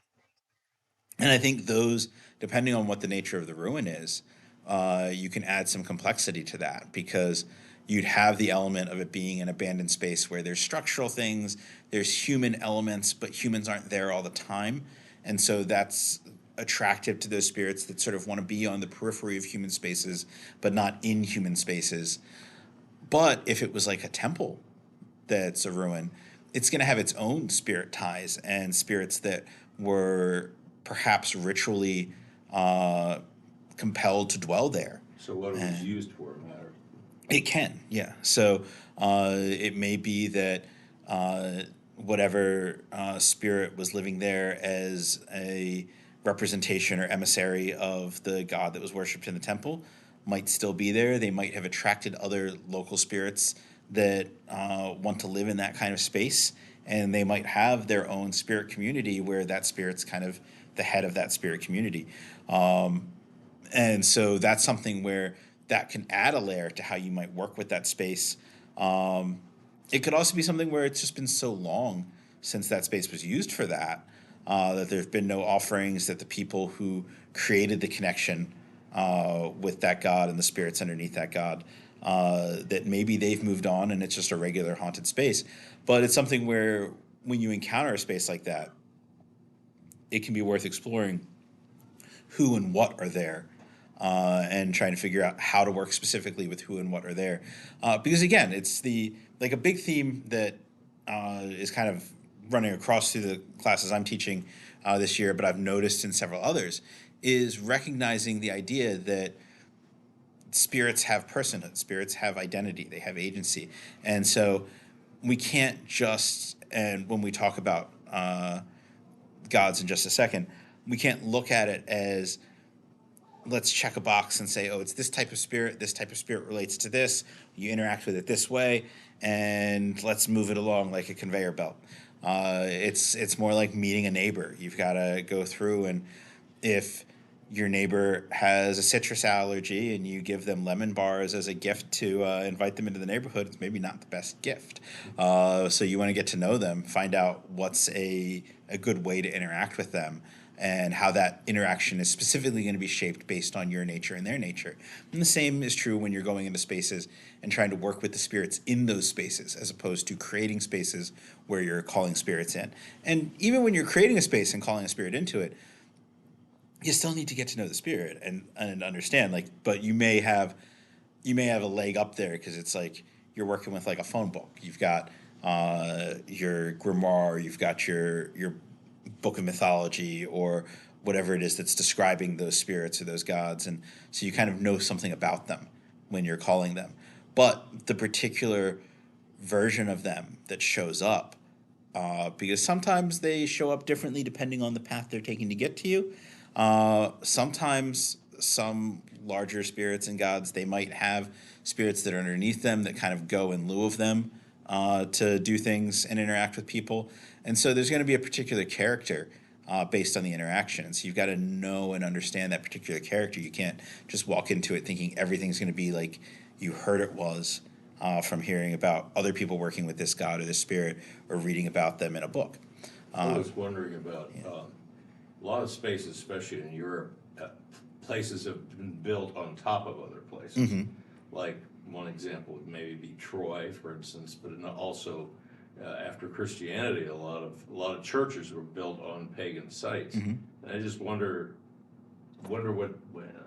And I think those, depending on what the nature of the ruin is, you can add some complexity to that because you'd have the element of it being an abandoned space where there's structural things, there's human elements, but humans aren't there all the time. And so that's attractive to those spirits that sort of want to be on the periphery of human spaces, but not in human spaces. But if it was like a temple that's a ruin, it's going to have its own spirit ties and spirits that were perhaps ritually uh, compelled to dwell there. So what it was used for matters. It can, yeah. So it may be that uh, whatever spirit was living there as a representation or emissary of the god that was worshipped in the temple might still be there. They might have attracted other local spirits that want to live in that kind of space, and they might have their own spirit community where that spirit's kind of the head of that spirit community. And so that's something where that can add a layer to how you might work with that space. It could also be something where it's just been so long since that space was used for that, that there's been no offerings, that the people who created the connection with that god and the spirits underneath that god, that maybe they've moved on and it's just a regular haunted space. But it's something where when you encounter a space like that, it can be worth exploring who and what are there, and trying to figure out how to work specifically with who and what are there. Because again, it's the like a big theme that is kind of running across through the classes I'm teaching this year, but I've noticed in several others, is recognizing the idea that spirits have personhood, spirits have identity, they have agency, and so we can't just, and when we talk about gods in just a second, we can't look at it as let's check a box and say, oh, it's this type of spirit relates to this, you interact with it this way, and let's move it along like a conveyor belt. It's more like meeting a neighbor. You've got to go through, and if your neighbor has a citrus allergy and you give them lemon bars as a gift to invite them into the neighborhood, it's maybe not the best gift. So you want to get to know them, find out what's a good way to interact with them, and how that interaction is specifically going to be shaped based on your nature and their nature. And the same is true when you're going into spaces and trying to work with the spirits in those spaces, as opposed to creating spaces where you're calling spirits in. And even when you're creating a space and calling a spirit into it, you still need to get to know the spirit and understand, like, but you may have a leg up there because it's like you're working with like a phone book. You've got your grimoire, you've got your book of mythology or whatever it is that's describing those spirits or those gods. And so you kind of know something about them when you're calling them. But the particular version of them that shows up, because sometimes they show up differently depending on the path they're taking to get to you. Sometimes some larger spirits and gods, they might have spirits that are underneath them that kind of go in lieu of them to do things and interact with people. And so there's going to be a particular character based on the interaction. So you've got to know and understand that particular character. You can't just walk into it thinking everything's going to be like you heard it was from hearing about other people working with this god or this spirit or reading about them in a book. I was wondering about a lot of spaces, especially in Europe, places have been built on top of other places. Like one example would maybe be Troy, for instance, but also after Christianity, a lot of churches were built on pagan sites. And I just wonder what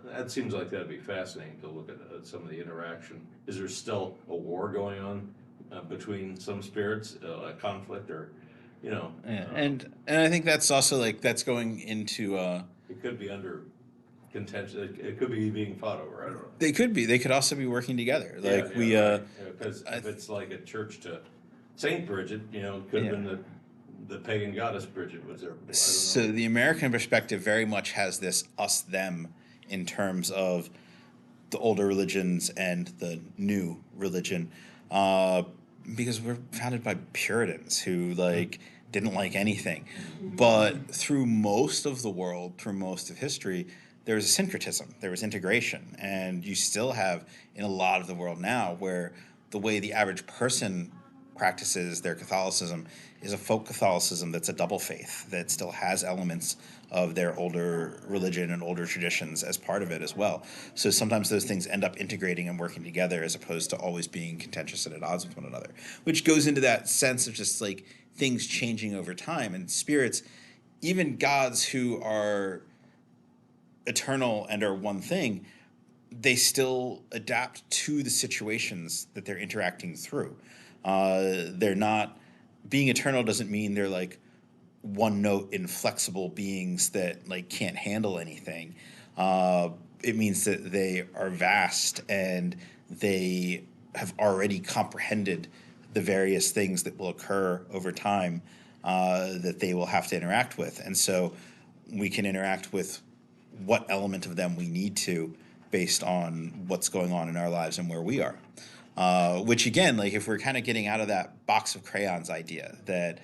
that seems like that'd be fascinating to look at some of the interaction. Is there still a war going on between some spirits, a conflict, or and I think that's also like that's going into it could be under contention. It could be being fought over. I don't know. They could be. They could also be working together. Like because if it's like a church to Saint Bridget, it could have been the pagan goddess Bridget was there. So the American perspective very much has this us them in terms of the older religions and the new religion, because we're founded by Puritans who didn't like anything. But through most of the world, through most of history, there was a syncretism, there was integration, and you still have in a lot of the world now where the way the average person practices their Catholicism is a folk Catholicism that's a double faith that still has elements of their older religion and older traditions as part of it as well. So sometimes those things end up integrating and working together as opposed to always being contentious and at odds with one another, which goes into that sense of just like things changing over time and spirits, even gods who are eternal and are one thing, they still adapt to the situations that they're interacting through. They're not being eternal doesn't mean they're like one note inflexible beings that can't handle anything. It means that they are vast and they have already comprehended the various things that will occur over time that they will have to interact with. And so we can interact with what element of them we need to based on what's going on in our lives and where we are. Which again, if we're kind of getting out of that box of crayons idea that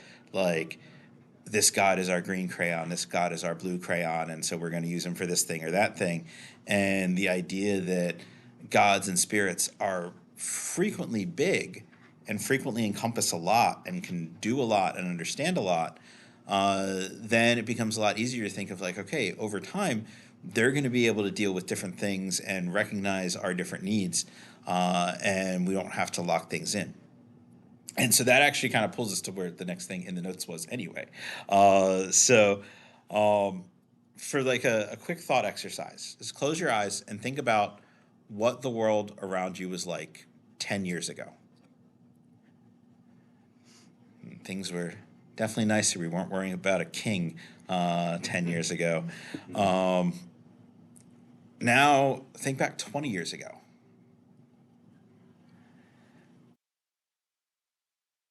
this god is our green crayon, this god is our blue crayon, and so we're going to use him for this thing or that thing, and the idea that gods and spirits are frequently big and frequently encompass a lot and can do a lot and understand a lot, then it becomes a lot easier to think of okay, over time, they're going to be able to deal with different things and recognize our different needs, and we don't have to lock things in. And so that actually kind of pulls us to where the next thing in the notes was anyway. For a quick thought exercise, just close your eyes and think about what the world around you was like 10 years ago. Things were definitely nicer. We weren't worrying about a king 10 years ago. Now, think back 20 years ago.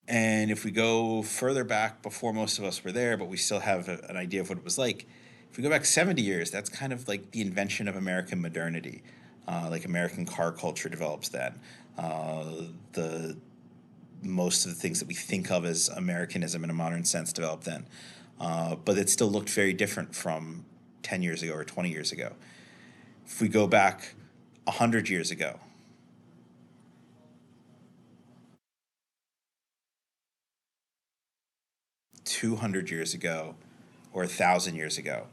And if we go further back before most of us were there, but we still have an idea of what it was like, if we go back 70 years, that's kind of like the invention of American modernity. American car culture develops then. Most of the things that we think of as Americanism in a modern sense developed then. But it still looked very different from 10 years ago or 20 years ago. If we go back 100 years ago, 200 years ago, or 1,000 years ago,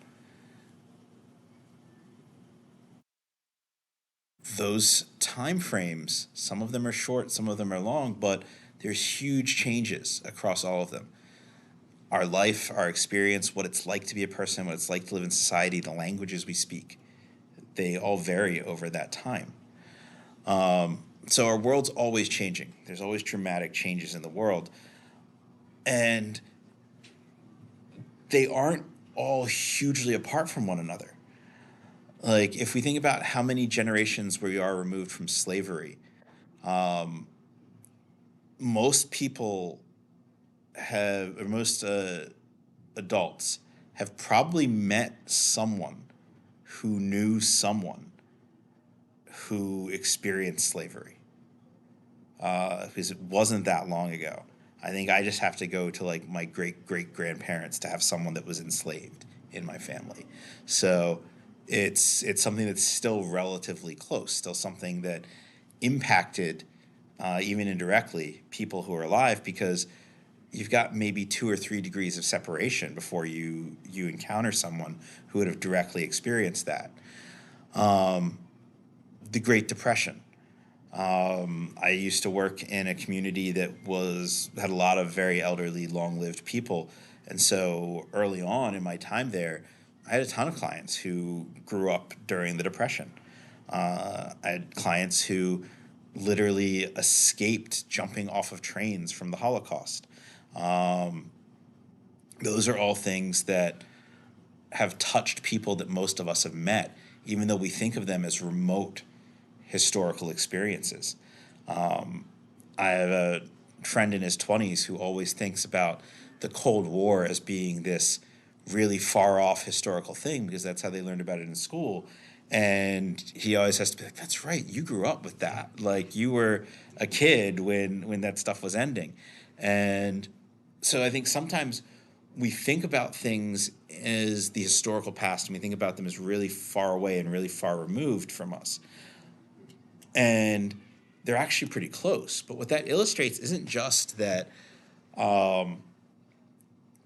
those time frames, some of them are short, some of them are long, but there's huge changes across all of them. Our life, our experience, what it's like to be a person, what it's like to live in society, the languages we speak, they all vary over that time. So our world's always changing. There's always dramatic changes in the world. And they aren't all hugely apart from one another. Like, if we think about how many generations we are removed from slavery, most people have, or most adults have probably met someone who knew someone who experienced slavery, because it wasn't that long ago. I think I just have to go to like my great great grandparents to have someone that was enslaved in my family. So it's something that's still relatively close, still something that impacted, even indirectly, people who are alive, because you've got maybe 2 or 3 degrees of separation before you encounter someone who would have directly experienced that. The Great Depression. I used to work in a community that had a lot of very elderly, long-lived people, and so early on in my time there, I had a ton of clients who grew up during the Depression. I had clients who literally escaped jumping off of trains from the Holocaust. Those are all things that have touched people that most of us have met, even though we think of them as remote historical experiences. I have a friend in his 20s who always thinks about the Cold War as being this really far off historical thing because that's how they learned about it in school. And he always has to be like, that's right, you grew up with that. Like, you were a kid when that stuff was ending. And so I think sometimes we think about things as the historical past, and we think about them as really far away and really far removed from us. And they're actually pretty close. But what that illustrates isn't just that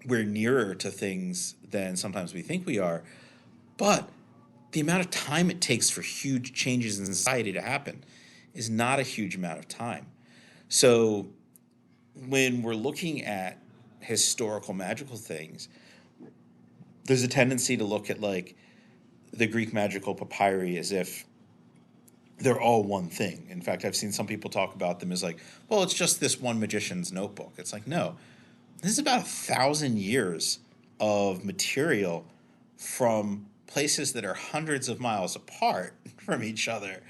we're nearer to things than sometimes we think we are, but the amount of time it takes for huge changes in society to happen is not a huge amount of time. So when we're looking at historical magical things, there's a tendency to look at like the Greek magical papyri as if they're all one thing. In fact, I've seen some people talk about them as like, well, it's just this one magician's notebook. It's like, no, this is about 1,000 years of material from places that are hundreds of miles apart from each other.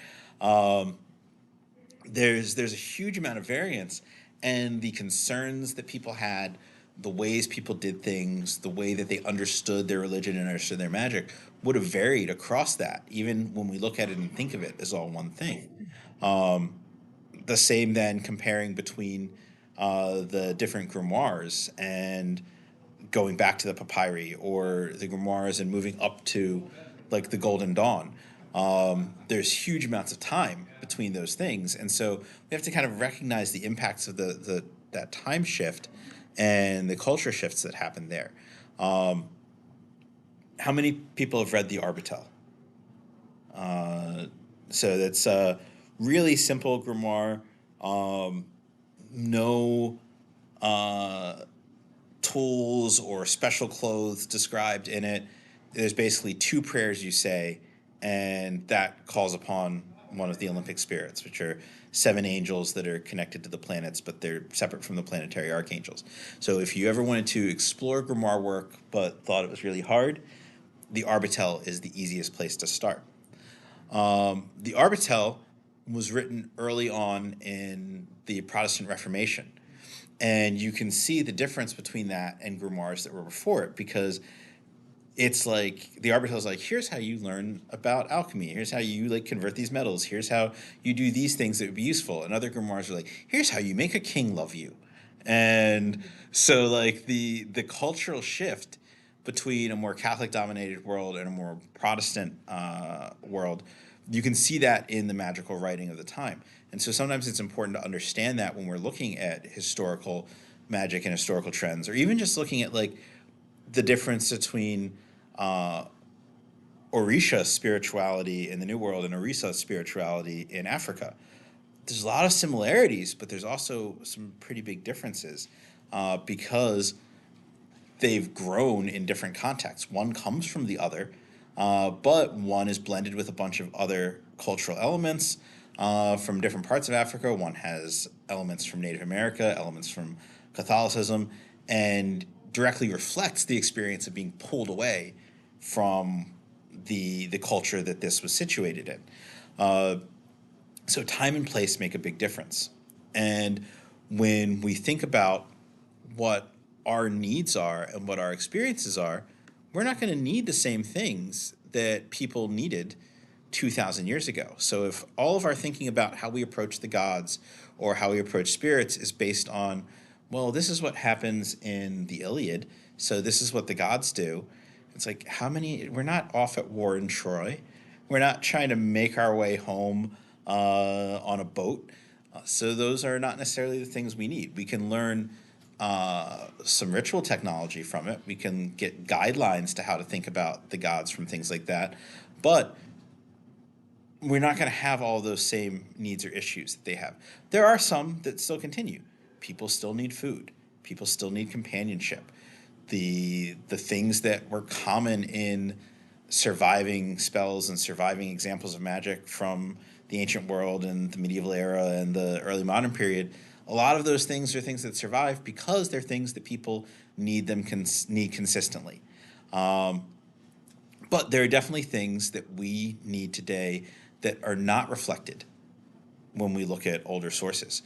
There's a huge amount of variance, and the concerns that people had, the ways people did things, the way that they understood their religion and understood their magic would have varied across that, even when we look at it and think of it as all one thing. The same then comparing between the different grimoires and going back to the papyri or the grimoires and moving up to like the Golden Dawn. There's huge amounts of time between those things, and so we have to kind of recognize the impacts of that time shift and the culture shifts that happen there. How many people have read the Arbitel? So that's a really simple grimoire. No tools or special clothes described in it. There's basically 2 prayers you say, and that calls upon one of the Olympic spirits, which are 7 angels that are connected to the planets, but they're separate from the planetary archangels. So if you ever wanted to explore grimoire work but thought it was really hard, the Arbitel is the easiest place to start. The Arbitel was written early on in the Protestant Reformation. And you can see the difference between that and grimoires that were before it, because it's like the Arbitel is like, here's how you learn about alchemy. Here's how you like convert these metals. Here's how you do these things that would be useful. And other grimoires are like, here's how you make a king love you. And so like the cultural shift between a more Catholic dominated world and a more Protestant world, you can see that in the magical writing of the time. And so sometimes it's important to understand that when we're looking at historical magic and historical trends, or even just looking at like the difference between Orisha spirituality in the New World and Orisa spirituality in Africa. There's a lot of similarities, but there's also some pretty big differences because they've grown in different contexts. One comes from the other, but one is blended with a bunch of other cultural elements from different parts of Africa. One has elements from Native America, elements from Catholicism, and directly reflects the experience of being pulled away from the culture that this was situated in. So time and place make a big difference. And when we think about what our needs are and what our experiences are, we're not going to need the same things that people needed 2,000 years ago. So if all of our thinking about how we approach the gods or how we approach spirits is based on, well, this is what happens in the Iliad, so this is what the gods do, it's like, we're not off at war in Troy. We're not trying to make our way home on a boat. So those are not necessarily the things we need. We can learn some ritual technology from it. We can get guidelines to how to think about the gods from things like that. But we're not going to have all those same needs or issues that they have. There are some that still continue. People still need food. People still need companionship. The things that were common in surviving spells and surviving examples of magic from the ancient world and the medieval era and the early modern period, a lot of those things are things that survive because they're things that people need consistently. But there are definitely things that we need today that are not reflected when we look at older sources.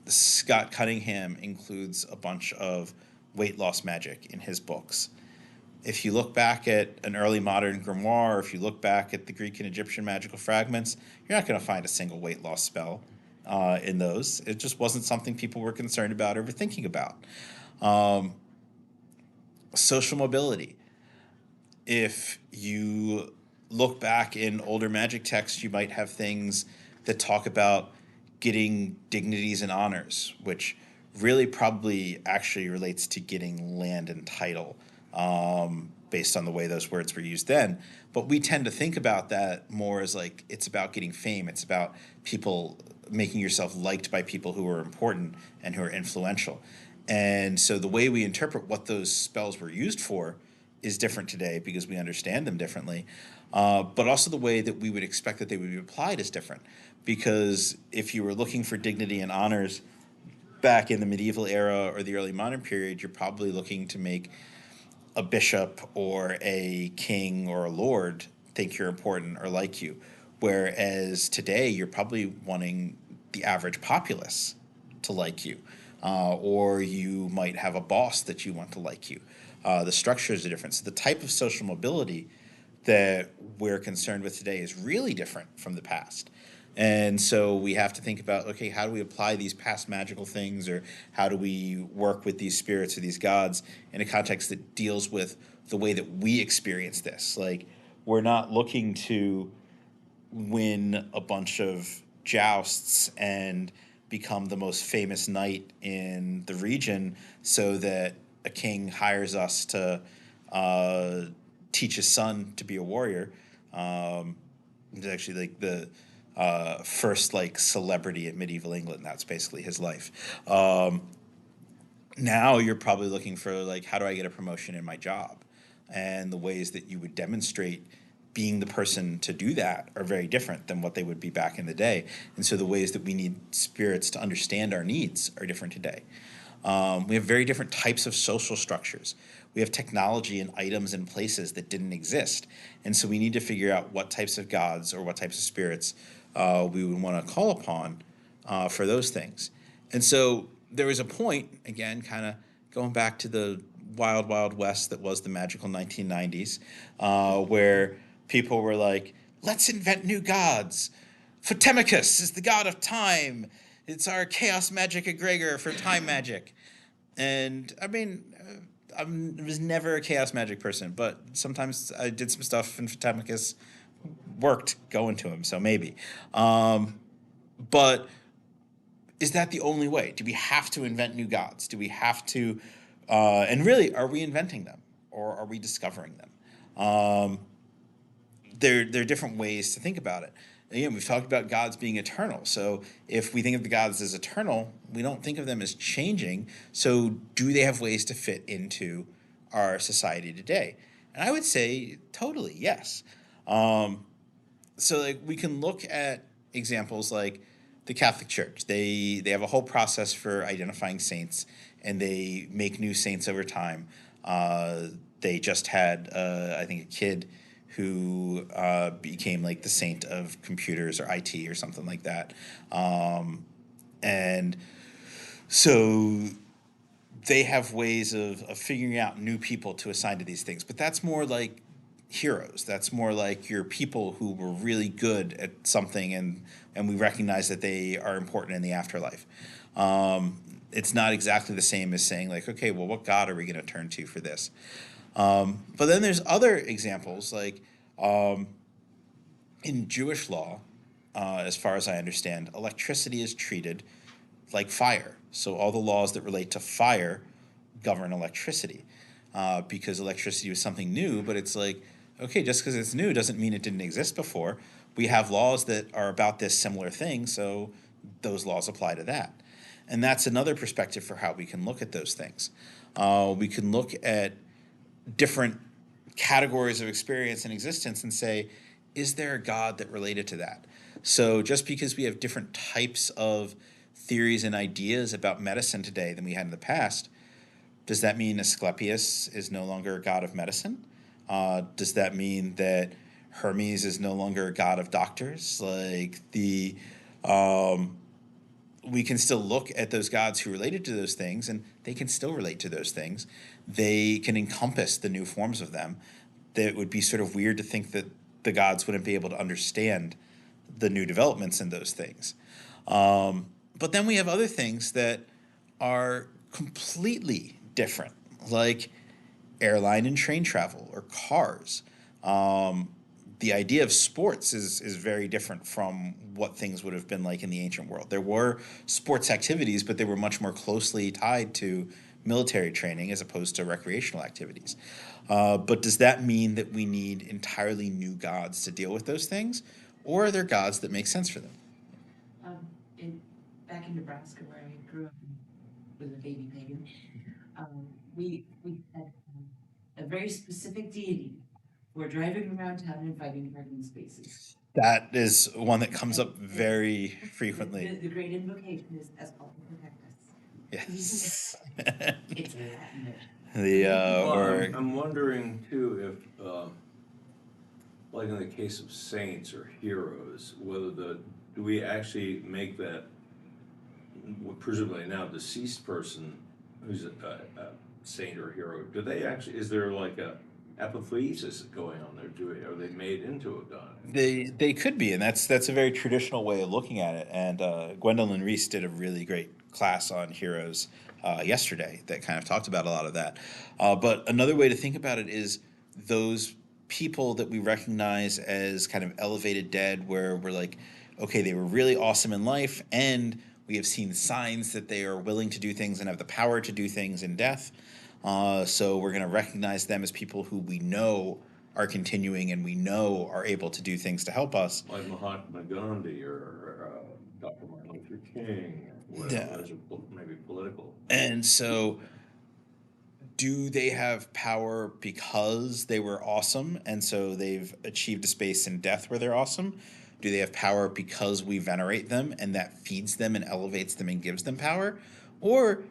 Scott Cunningham includes a bunch of weight loss magic in his books. If you look back at an early modern grimoire, or if you look back at the Greek and Egyptian magical fragments, you're not going to find a single weight loss spell in those. It just wasn't something people were concerned about or were thinking about. Social mobility. If you look back in older magic texts, you might have things that talk about getting dignities and honors, which really probably actually relates to getting land and title, based on the way those words were used then. But we tend to think about that more as like it's about getting fame. It's about people making yourself liked by people who are important and who are influential. And so the way we interpret what those spells were used for is different today because we understand them differently. But also the way that we would expect that they would be applied is different. Because if you were looking for dignity and honors back in the medieval era or the early modern period, you're probably looking to make a bishop or a king or a lord think you're important or like you. Whereas today, you're probably wanting the average populace to like you. Or you might have a boss that you want to like you. The structures are different. So the type of social mobility that we're concerned with today is really different from the past. And so we have to think about, okay, how do we apply these past magical things, or how do we work with these spirits or these gods in a context that deals with the way that we experience this? Like, we're not looking to win a bunch of jousts and become the most famous knight in the region so that a king hires us to teach his son to be a warrior. It's actually like the first like celebrity in medieval England. That's basically his life. Now you're probably looking for like, how do I get a promotion in my job? And the ways that you would demonstrate being the person to do that are very different than what they would be back in the day. And so the ways that we need spirits to understand our needs are different today. We have very different types of social structures. We have technology and items and places that didn't exist. And so we need to figure out what types of gods or what types of spirits we would want to call upon for those things. And so there was a point, again, kind of going back to the wild, wild west that was the magical 1990s, where people were like, let's invent new gods. Photemachus is the god of time. It's our chaos magic egregor for time magic. And I mean, I was never a chaos magic person, but sometimes I did some stuff and Photemachus worked going to him, so maybe. But is that the only way? Do we have to invent new gods? Do we have to, and really, are we inventing them or are we discovering them? There are different ways to think about it. Again, we've talked about gods being eternal. So if we think of the gods as eternal, we don't think of them as changing. So do they have ways to fit into our society today? And I would say totally, yes. So like we can look at examples like The Catholic Church. They have a whole process for identifying saints, and they make new saints over time. Uh, they just had, I think, a kid who became like the saint of computers or IT or something like that. And so they have ways of figuring out new people to assign to these things. But that's more like heroes. That's more like your people who were really good at something, and we recognize that they are important in the afterlife. It's not exactly the same as saying like, okay, well, what God are we going to turn to for this? But then there's other examples like in Jewish law, as far as I understand, electricity is treated like fire. So all the laws that relate to fire govern electricity, because electricity was something new. But it's like, okay, just because it's new doesn't mean it didn't exist before. We have laws that are about this similar thing, so those laws apply to that. And that's another perspective for how we can look at those things. We can look at different categories of experience and existence and say, is there a God that related to that? So just because we have different types of theories and ideas about medicine today than we had in the past, does that mean Asclepius is no longer a god of medicine? Does that mean that Hermes is no longer a god of doctors? We can still look at those gods who related to those things, and they can still relate to those things. They can encompass the new forms of them. That would be sort of weird to think that the gods wouldn't be able to understand the new developments in those things. But then we have other things that are completely different, like airline and train travel or cars. The idea of sports is very different from what things would have been like in the ancient world. There were sports activities, but they were much more closely tied to military training as opposed to recreational activities. But does that mean that we need entirely new gods to deal with those things? Or are there gods that make sense for them? Um, in, Back in Nebraska where I grew up and was a baby pagan, we had a very specific deity for driving around town and fighting parking spaces. That is one that comes And up very the, frequently. the great invocation is as called to protect us. Yes. It's patented. Well, Or I'm wondering too if, like in the case of saints or heroes, do we actually make that, presumably now deceased person who's a saint or hero, do they actually, is there like a epiphysis going on there? Are they made into a god? they could be, and that's a very traditional way of looking at it. And Gwendolyn Reese did a really great class on heroes yesterday that kind of talked about a lot of that. But another way to think about it is those people that we recognize as kind of elevated dead, where we're like, okay, they were really awesome in life, and we have seen signs that they are willing to do things and have the power to do things in death. So we're going to recognize them as people who we know are continuing and we know are able to do things to help us. Like Mahatma Gandhi or Dr. Martin Luther King, or whatever, Yeah. those are maybe political. And so, do they have power because they were awesome and so they've achieved a space in death where they're awesome? Do they have power because we venerate them and that feeds them and elevates them and gives them power? Or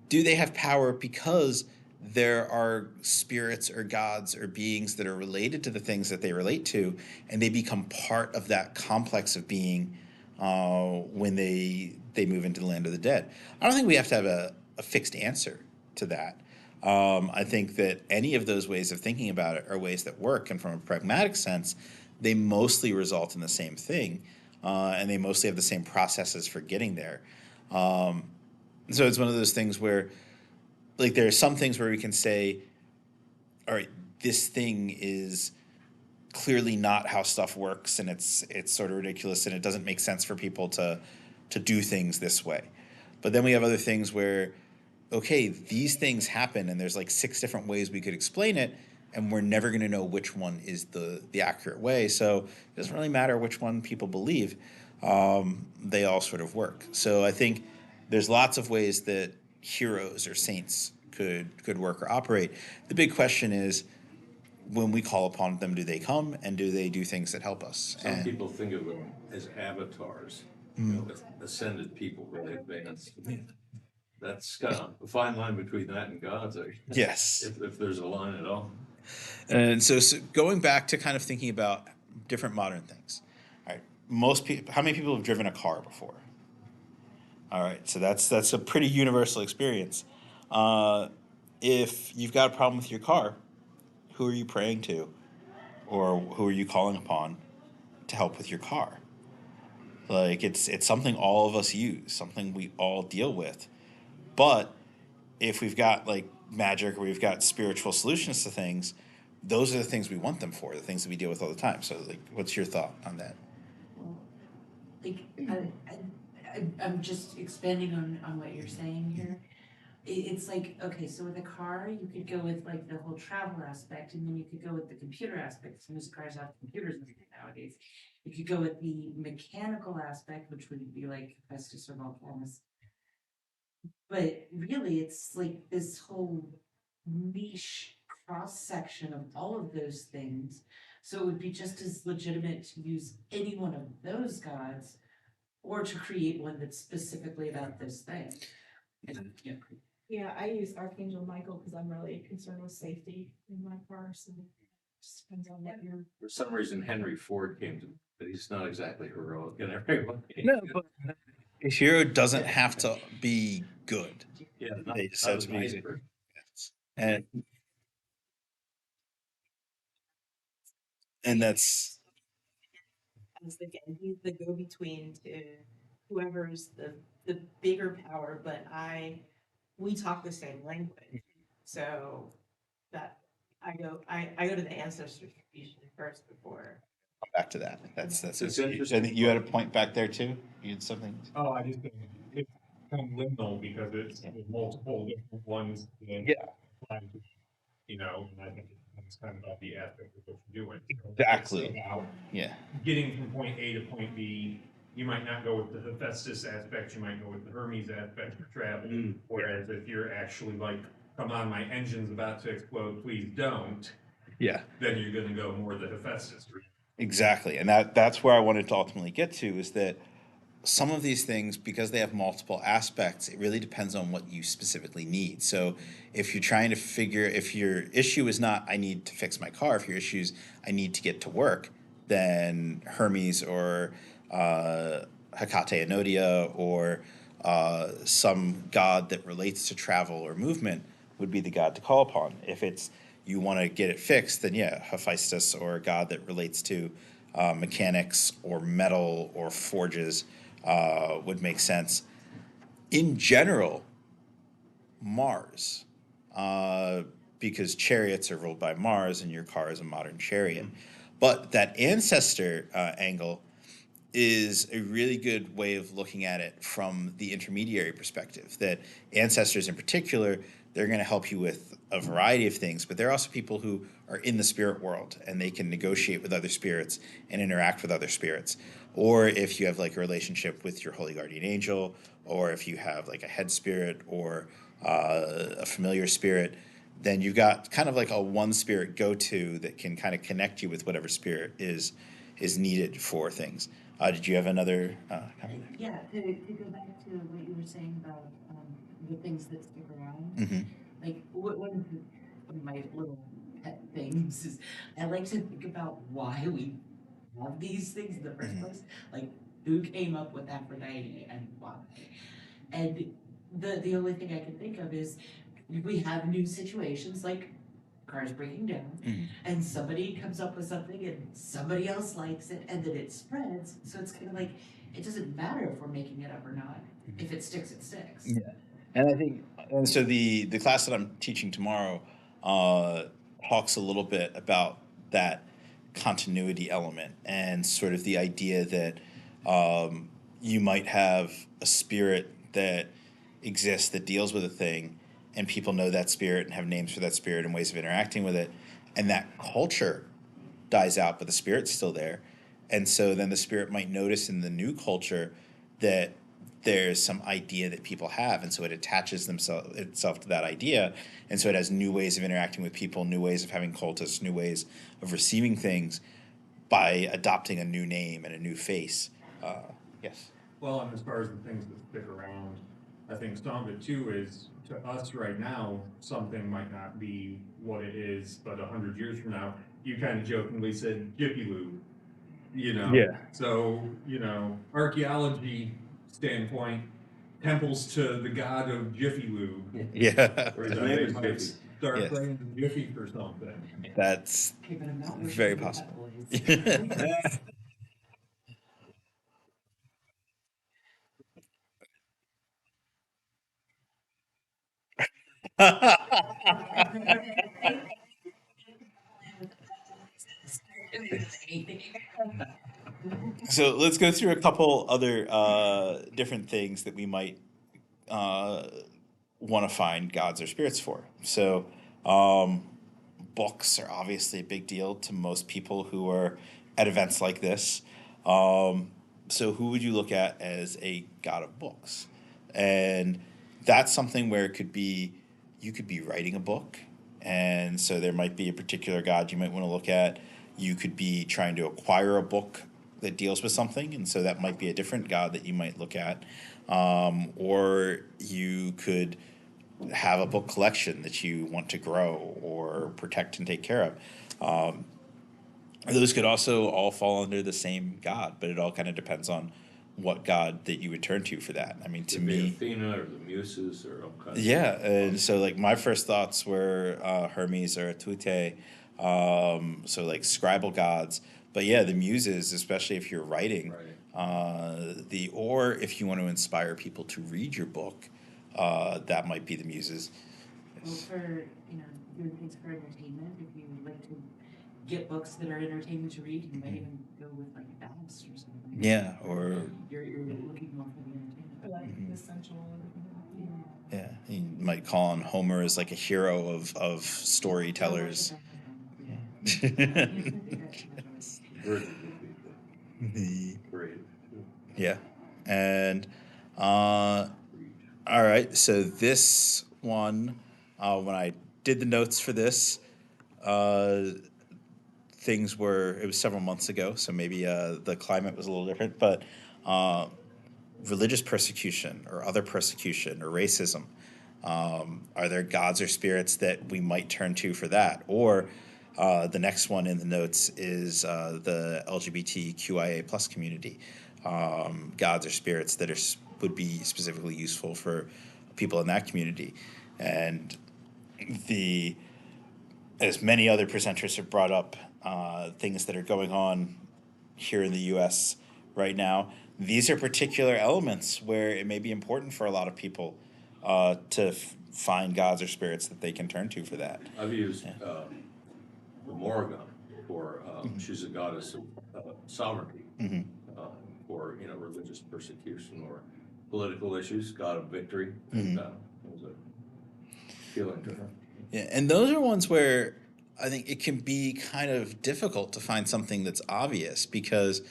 do they have power because there are spirits or gods or beings that are related to the things that they relate to, and they become part of that complex of being when they move into the land of the dead? I don't think we have to have a fixed answer to that. I think that any of those ways of thinking about it are ways that work, and from a pragmatic sense, they mostly result in the same thing, and they mostly have the same processes for getting there. So it's one of those things where, like, there are some things where we can say, all right, this thing is clearly not how stuff works, and it's sort of ridiculous, and it doesn't make sense for people to do things this way. But then we have other things where, okay, these things happen, and there's like six different ways we could explain it, and we're never going to know which one is the accurate way. So it doesn't really matter which one people believe. They all sort of work. So I think there's lots of ways that heroes or saints could work or operate. The big question is, when we call upon them, do they come and do they do things that help us? Some people think of them as avatars. ascended people really advanced. That's kind of a fine line between that and God's, Yes. if there's a line at all. And so going back to kind of thinking about different modern things. All right, most people, how many people have driven a car before? All right, so that's a pretty universal experience. Uh, if you've got a problem with your car, who are you praying to, or who are you calling upon to help with your car? Like it's something all of us use, something we all deal with. But if we've got like magic or we've got spiritual solutions to things, those are the things we want them for, the things that we deal with all the time. So, like, what's your thought on that? Well, like, I'm just expanding on what you're saying here. It's like, okay, so with a car, you could go with like the whole travel aspect, and then you could go with the computer aspect. Most cars have computers in them nowadays. You could go with the mechanical aspect, which would be like Festus or Volcanus. But really, it's like this whole niche cross section of all of those things. So it would be just as legitimate to use any one of those gods or to create one that's specifically about this thing. And, yeah. Yeah, I use Archangel Michael because I'm really concerned with safety in my car, so it just depends on what you're. For some reason, Henry Ford came to, but he's not exactly heroic in every way. No, but a hero doesn't have to be good. Yeah, They just not have as to be nice easy. person. And that's As again, he's the go-between to whoever's the bigger power, but we talk the same language. So that I go to the ancestors tradition first before. back to that. That's It's I interesting. think you had a point back there too. You had something. Oh, I just think it's kind of liminal because it's there's multiple different ones that Yeah. apply to, and I think it's kind of about the aspect of what you're doing. So Exactly. it's about Yeah. getting from point A to point B. You might not go with the Hephaestus aspect, you might go with the Hermes aspect for travel. Whereas if you're actually like, come on, my engine's about to explode, please don't, Yeah. then you're gonna go more the Hephaestus route. Exactly. And that's where I wanted to ultimately get to is that some of these things, because they have multiple aspects, it really depends on what you specifically need. So if you're trying to figure, if your issue is not, I need to fix my car, if your issue is, I need to get to work, then Hermes or Hecate Enodia or some god that relates to travel or movement would be the god to call upon. If it's you want to get it fixed, then yeah, Hephaestus or a god that relates to mechanics or metal or forges would make sense. In general, Mars, because chariots are ruled by Mars and your car is a modern chariot. But that ancestor angle is a really good way of looking at it from the intermediary perspective. That ancestors in particular, they're going to help you with a variety of things, but they're also people who are in the spirit world and they can negotiate with other spirits and interact with other spirits. Or if you have like a relationship with your holy guardian angel, or if you have like a head spirit or a familiar spirit, then you've got kind of like a one spirit go-to that can kind of connect you with whatever spirit is needed for things. Did you have another comment? Yeah, to go back to what you were saying about the things that stick around. Mm-hmm. Like one of my little pet things is I like to think about why we have these things in the first place. Like who came up with Aphrodite and why? And the only thing I can think of is we have new situations like cars breaking down, and somebody comes up with something and somebody else likes it, and then it spreads. So it's kind of like it doesn't matter if we're making it up or not. If it sticks, it sticks. Yeah, and I think, and so the class that I'm teaching tomorrow talks a little bit about that continuity element and sort of the idea that you might have a spirit that exists that deals with a thing, and people know that spirit and have names for that spirit and ways of interacting with it, and that culture dies out, but the spirit's still there. And so then the spirit might notice in the new culture that there's some idea that people have, and so it attaches itself to that idea, and so it has new ways of interacting with people, new ways of having cultists, new ways of receiving things by adopting a new name and a new face. Yes. Well, and as far as the things that stick around, I think some of it too is, to us right now, something might not be what it is, but 100 years from now, you kind of jokingly said Jiffy Lube, you know? Yeah. So, archaeology standpoint, temples to the god of Jiffy Lube. Yeah. Or his They name is might Jiffy. start Yes. playing Jiffy for something. That's Okay, but I'm not very worshiping possible. boys. So let's go through a couple other different things that we might uh, want to find gods or spirits for. So, books are obviously a big deal to most people who are at events like this. So, who would you look at as a god of books? And that's something where it could be, you could be writing a book, and so there might be a particular god you might want to look at. You could be trying to acquire a book that deals with something, and so that might be a different god that you might look at. Or you could have a book collection that you want to grow or protect and take care of. Those could also all fall under the same god, but it all kind of depends on what god that you would turn to for that. I mean, to Could be me, Athena or the Muses or all kinds. yeah, and so like my first thoughts were Hermes or Tute, so like scribal gods. But yeah, the muses, especially if you're writing, or if you want to inspire people to read your book, that might be the muses. Well, for, doing things for entertainment, if you like to get books that are entertainment to read, you might even go with like Bass or something. Yeah, or You're looking more for the entertainment. Like essential. yeah, you might call on Homer as like a hero of storytellers. Virgin would be the creative. Yeah, and all right. So this one, when I did the notes for this, uh, it was several months ago, so maybe the climate was a little different. But uh, religious persecution or other persecution or racism. Are there gods or spirits that we might turn to for that? Or the next one in the notes is the LGBTQIA plus community. Gods or spirits that would be specifically useful for people in that community. And the as many other presenters have brought up things that are going on here in the U.S. right now, these are particular elements where it may be important for a lot of people to find gods or spirits that they can turn to for that. I've used the Morrigan for, she's a goddess of sovereignty, for, religious persecution or political issues, god of victory. And it was a feeling to her. Yeah, and those are ones where I think it can be kind of difficult to find something that's obvious because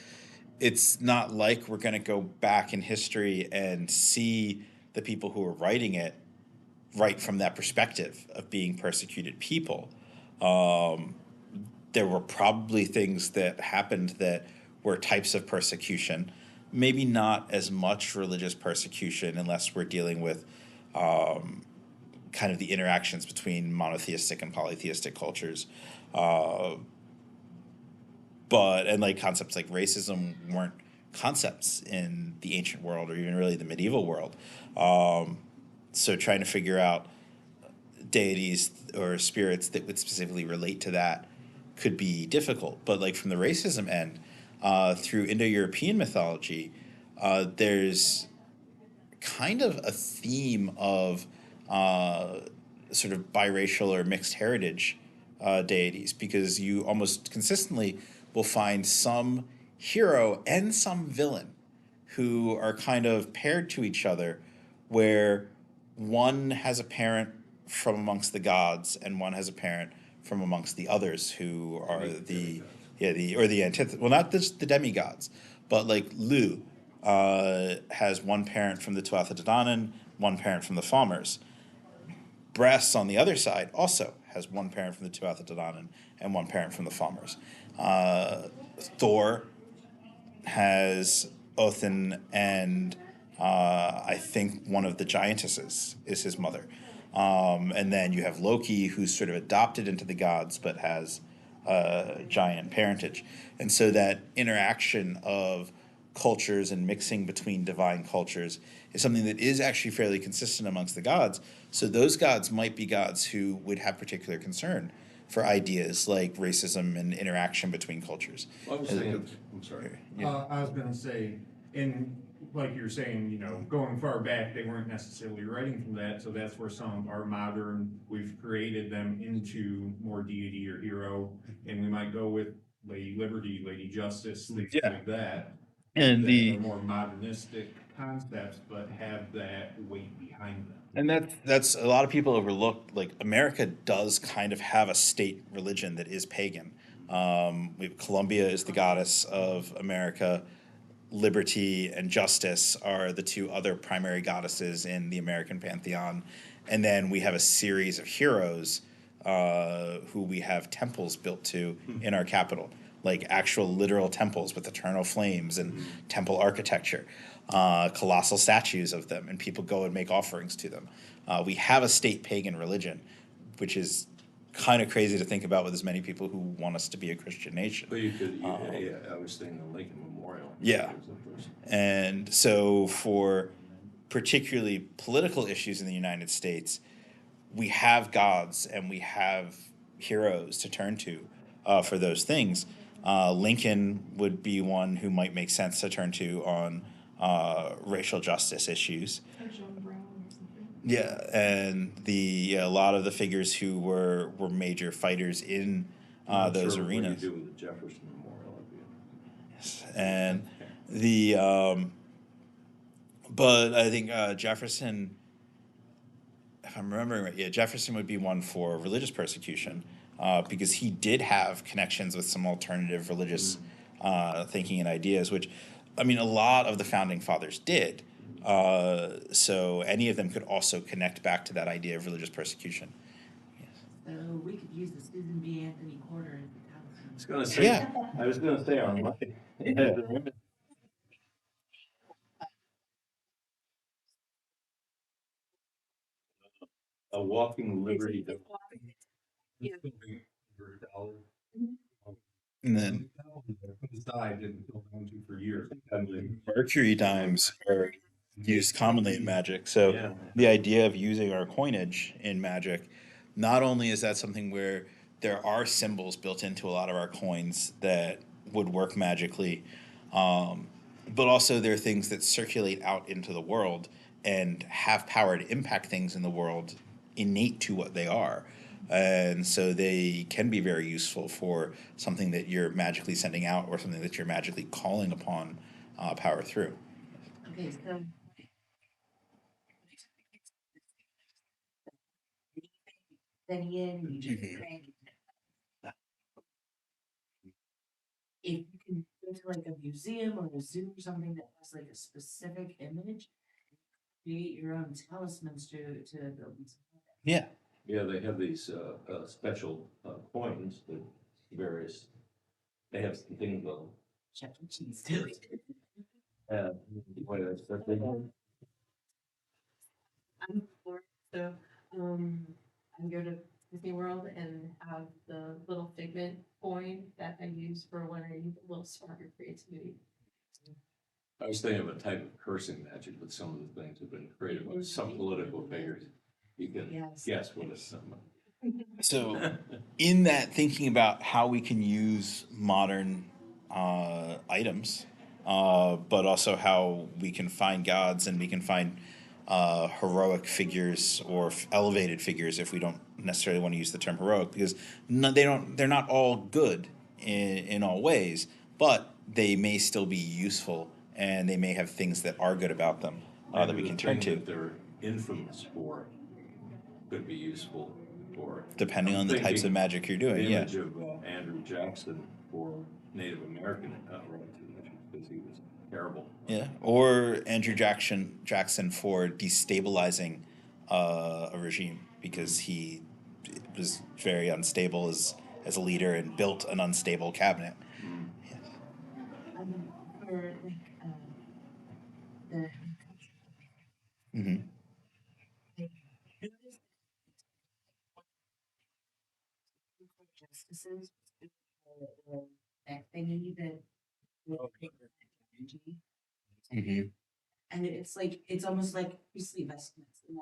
it's not like we're going to go back in history and see the people who are writing it right from that perspective of being persecuted people. There were probably things that happened that were types of persecution, maybe not as much religious persecution unless we're dealing with kind of the interactions between monotheistic and polytheistic cultures. And like concepts like racism weren't concepts in the ancient world or even really the medieval world. So trying to figure out deities or spirits that would specifically relate to that could be difficult. But like from the racism end, through Indo-European mythology, there's kind of a theme of sort of biracial or mixed heritage deities, because you almost consistently will find some hero and some villain who are kind of paired to each other, where one has a parent from amongst the gods and one has a parent from amongst the others who are the antithesis. Well, not just the demigods, but like Lu has one parent from the Tuatha De Danann, one parent from the Falmers. Bress on the other side also has one parent from the Tuatha De Danann and one parent from the Falmers. Thor has Othin, and I think one of the giantesses is his mother. And then you have Loki, who's sort of adopted into the gods but has giant parentage. And so that interaction of cultures and mixing between divine cultures is something that is actually fairly consistent amongst the gods. So those gods might be gods who would have particular concern for ideas like racism and interaction between cultures. I was thinking, I'm sorry. Yeah. I was gonna say, and like you're saying, going far back, they weren't necessarily writing from that, so that's where some of our modern, we've created them into more deity or hero, and we might go with Lady Liberty, Lady Justice, things Yeah. like that. And That are more modernistic concepts, but have that weight behind them. And that's a lot of people overlook. Like America does kind of have a state religion that is pagan. Columbia is the goddess of America. Liberty and justice are the two other primary goddesses in the American pantheon, and then we have a series of heroes who we have temples built to in our capital, like actual literal temples with eternal flames and temple architecture, colossal statues of them, and people go and make offerings to them. We have a state pagan religion, which is kind of crazy to think about with as many people who want us to be a Christian nation. But you could, yeah, I was thinking the Lincoln Memorial. Yeah. And so for particularly political issues in the United States, we have gods and we have heroes to turn to for those things. Lincoln would be one who might make sense to turn to on racial justice issues. Yeah, and a lot of the figures who were major fighters in those arenas. What do you do with the Jefferson Memorial? And the but I think Jefferson, if I'm remembering right, yeah, Jefferson would be one for religious persecution because he did have connections with some alternative religious thinking and ideas, which, I mean, a lot of the founding fathers did. So any of them could also connect back to that idea of religious persecution. So we could use the Susan B. Anthony quarter as the talisman. I was gonna say, Yeah. I was gonna say on my, a walking liberty. Yeah. And then Side didn't feel down to for years. Mercury dimes are used commonly in magic. So Yeah. the idea of using our coinage in magic, not only is that something where there are symbols built into a lot of our coins that would work magically, but also there are things that circulate out into the world and have power to impact things in the world innate to what they are. And so they can be very useful for something that you're magically sending out or something that you're magically calling upon power through. Okay, so then in, you just crank it. If you can go to like a museum or a zoo or something that has like a specific image, create your own talismans to build. Yeah. Yeah, they have these special coins that various, they have some things on. Chuck E. Cheese too. What is that thing? I'm bored, so I go to Disney World and have the little figment coin that I use for when I need a little spark of creativity. I was thinking of a type of cursing magic, but some of the things have been created by some political figures. You can Yes. guess what it's something. So, in that, thinking about how we can use modern items, but also how we can find gods and we can find heroic figures or elevated figures, if we don't necessarily want to use the term heroic, because they're not all good in all ways, but they may still be useful and they may have things that are good about them that we can turn to. That they're infamous for could be useful for. Depending on the types of magic you're doing, The yeah. image of Andrew Jackson for Native American relatives, because he was terrible. Yeah, or Andrew Jackson for destabilizing a regime because he was very unstable as a leader and built an unstable cabinet. For like the Mm-hmm. like, notice the court justices, that thingy that will create energy. Mm-hmm. And it's like, it's almost like priestly vestments, and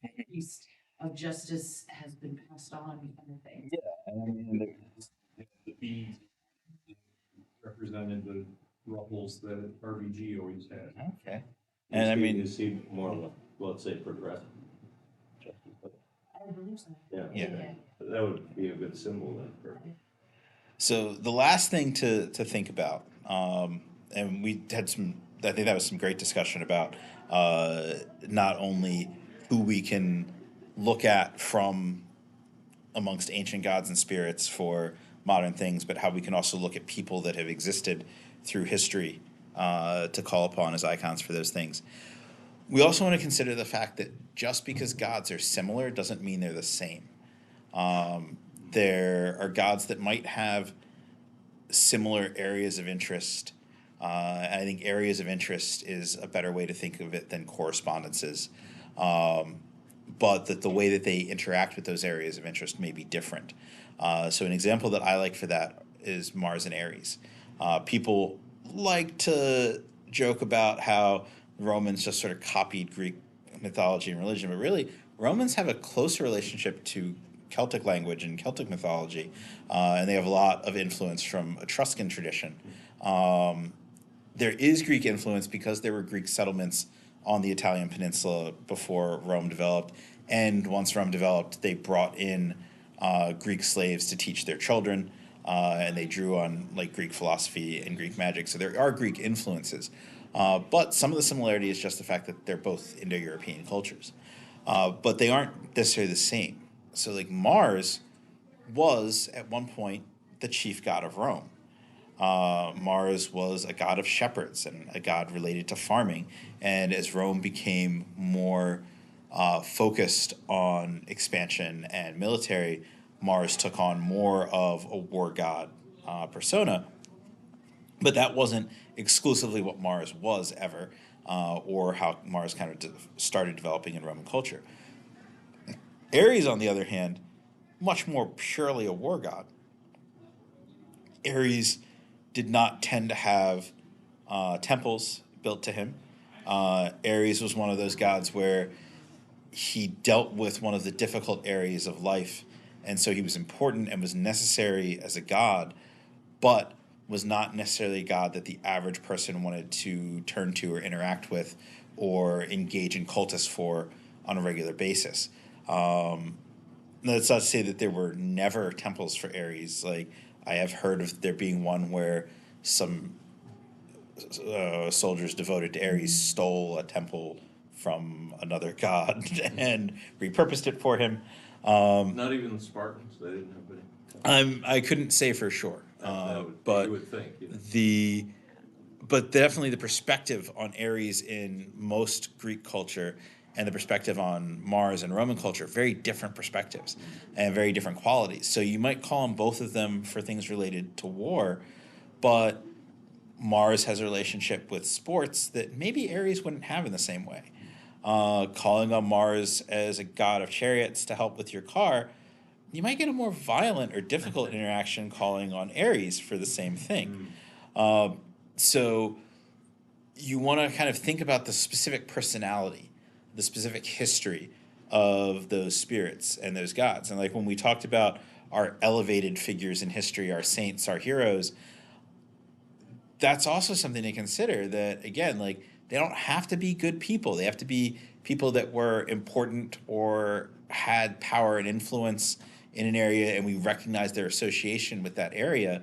that priest of justice has been passed on kind of thing. Yeah, and I mean, The beads represented the ruffles that RBG always had. okay. And I mean, You see more of a, let's say, progressive. I believe so. Yeah. That would be a good symbol then for. so the last thing to think about, and we had some, I think that was some great discussion about not only who we can look at from amongst ancient gods and spirits for modern things, but how we can also look at people that have existed through history to call upon as icons for those things. We also want to consider the fact that just because gods are similar doesn't mean they're the same. There are gods that might have similar areas of interest. And I think areas of interest is a better way to think of it than correspondences. But that the way that they interact with those areas of interest may be different. So an example that I like for that is Mars and Aries. People like to joke about how Romans just sort of copied Greek mythology and religion, but really Romans have a closer relationship to Celtic language and Celtic mythology, and they have a lot of influence from Etruscan tradition. There is Greek influence because there were Greek settlements on the Italian peninsula before Rome developed, and once Rome developed, they brought in Greek slaves to teach their children, and they drew on like Greek philosophy and Greek magic. So there are Greek influences, but some of the similarity is just the fact that they're both Indo-European cultures, but they aren't necessarily the same. So like Mars was at one point the chief god of Rome. Mars was a god of shepherds and a god related to farming. And as Rome became more focused on expansion and military, Mars took on more of a war god persona. But that wasn't exclusively what Mars was ever, or how Mars kind of started developing in Roman culture. Ares, on the other hand, much more purely a war god. Ares did not tend to have temples built to him. Ares was one of those gods where he dealt with one of the difficult areas of life, and so he was important and was necessary as a god, but was not necessarily a god that the average person wanted to turn to or interact with or engage in cultus for on a regular basis. That's not to say that there were never temples for Ares. Like, I have heard of there being one where some soldiers devoted to Ares stole a temple from another god and repurposed it for him. Not even the Spartans, they didn't have any. I couldn't say for sure, but you would think. but definitely the perspective on Ares in most Greek culture and the perspective on Mars and Roman culture, very different perspectives and very different qualities. So you might call on both of them for things related to war, but Mars has a relationship with sports that maybe Ares wouldn't have in the same way. Calling on Mars as a god of chariots to help with your car, you might get a more violent or difficult interaction calling on Ares for the same thing. So you want to kind of think about the specific personality, the specific history of those spirits and those gods. And like when we talked about our elevated figures in history, our saints, our heroes, that's also something to consider, that again, like, they don't have to be good people. They have to be people that were important or had power and influence in an area, and we recognize their association with that area.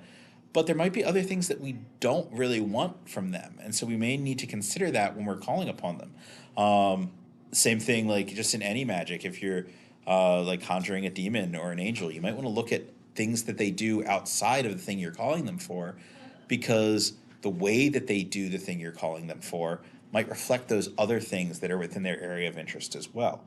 But there might be other things that we don't really want from them, and so we may need to consider that when we're calling upon them. Same thing, like just in any magic, if you're like conjuring a demon or an angel, you might want to look at things that they do outside of the thing you're calling them for, because the way that they do the thing you're calling them for might reflect those other things that are within their area of interest as well.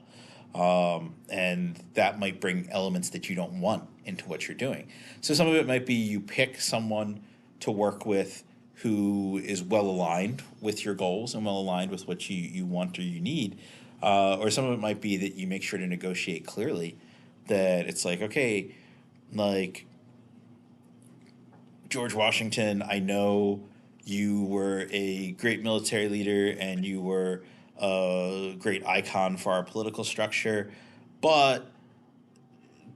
And that might bring elements that you don't want into what you're doing. So some of it might be you pick someone to work with who is well aligned with your goals and well aligned with what you want or you need. Or some of it might be that you make sure to negotiate clearly that it's like, okay, like George Washington, I know you were a great military leader and you were a great icon for our political structure, but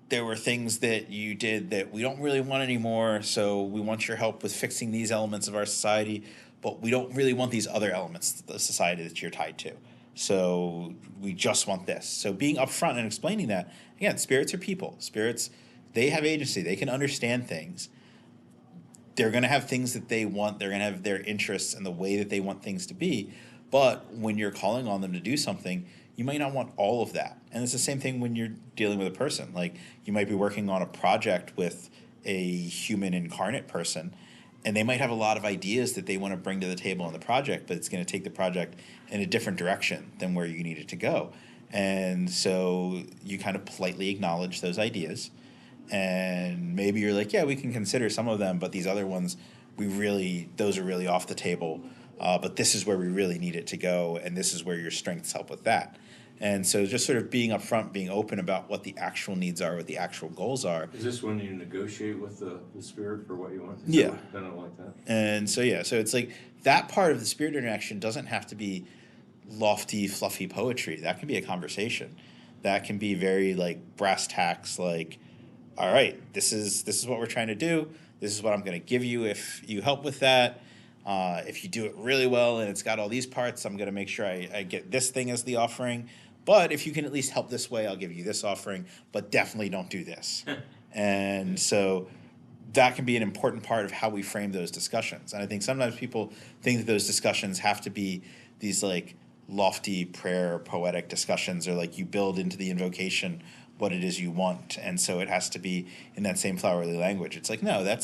there were things that you did that we don't really want anymore. So we want your help with fixing these elements of our society, but we don't really want these other elements of the society that you're tied to. So we just want this. So being upfront and explaining that, again, spirits are people. Spirits, they have agency. They can understand things. They're going to have things that they want. They're going to have their interests and the way that they want things to be. But when you're calling on them to do something, you might not want all of that. And it's the same thing when you're dealing with a person. Like you might be working on a project with a human incarnate person, and they might have a lot of ideas that they want to bring to the table in the project, but it's going to take the project in a different direction than where you need it to go. And so you kind of politely acknowledge those ideas. And maybe you're like, yeah, we can consider some of them, but these other ones, those are really off the table. But this is where we really need it to go, and this is where your strengths help with that. And so just sort of being upfront, being open about what the actual needs are, what the actual goals are. Is this when you negotiate with the spirit for what you want? Yeah. Kind of like that. And so, yeah, so it's like that part of the spirit interaction doesn't have to be lofty, fluffy poetry. That can be a conversation. That can be very like brass tacks, like, all right, this is what we're trying to do. This is what I'm going to give you if you help with that. If you do it really well and it's got all these parts, I'm going to make sure I get this thing as the offering. But if you can at least help this way, I'll give you this offering. But definitely don't do this. And so that can be an important part of how we frame those discussions. And I think sometimes people think that those discussions have to be these like lofty prayer, poetic discussions, or like you build into the invocation what it is you want, and so it has to be in that same flowery language. It's like, no, that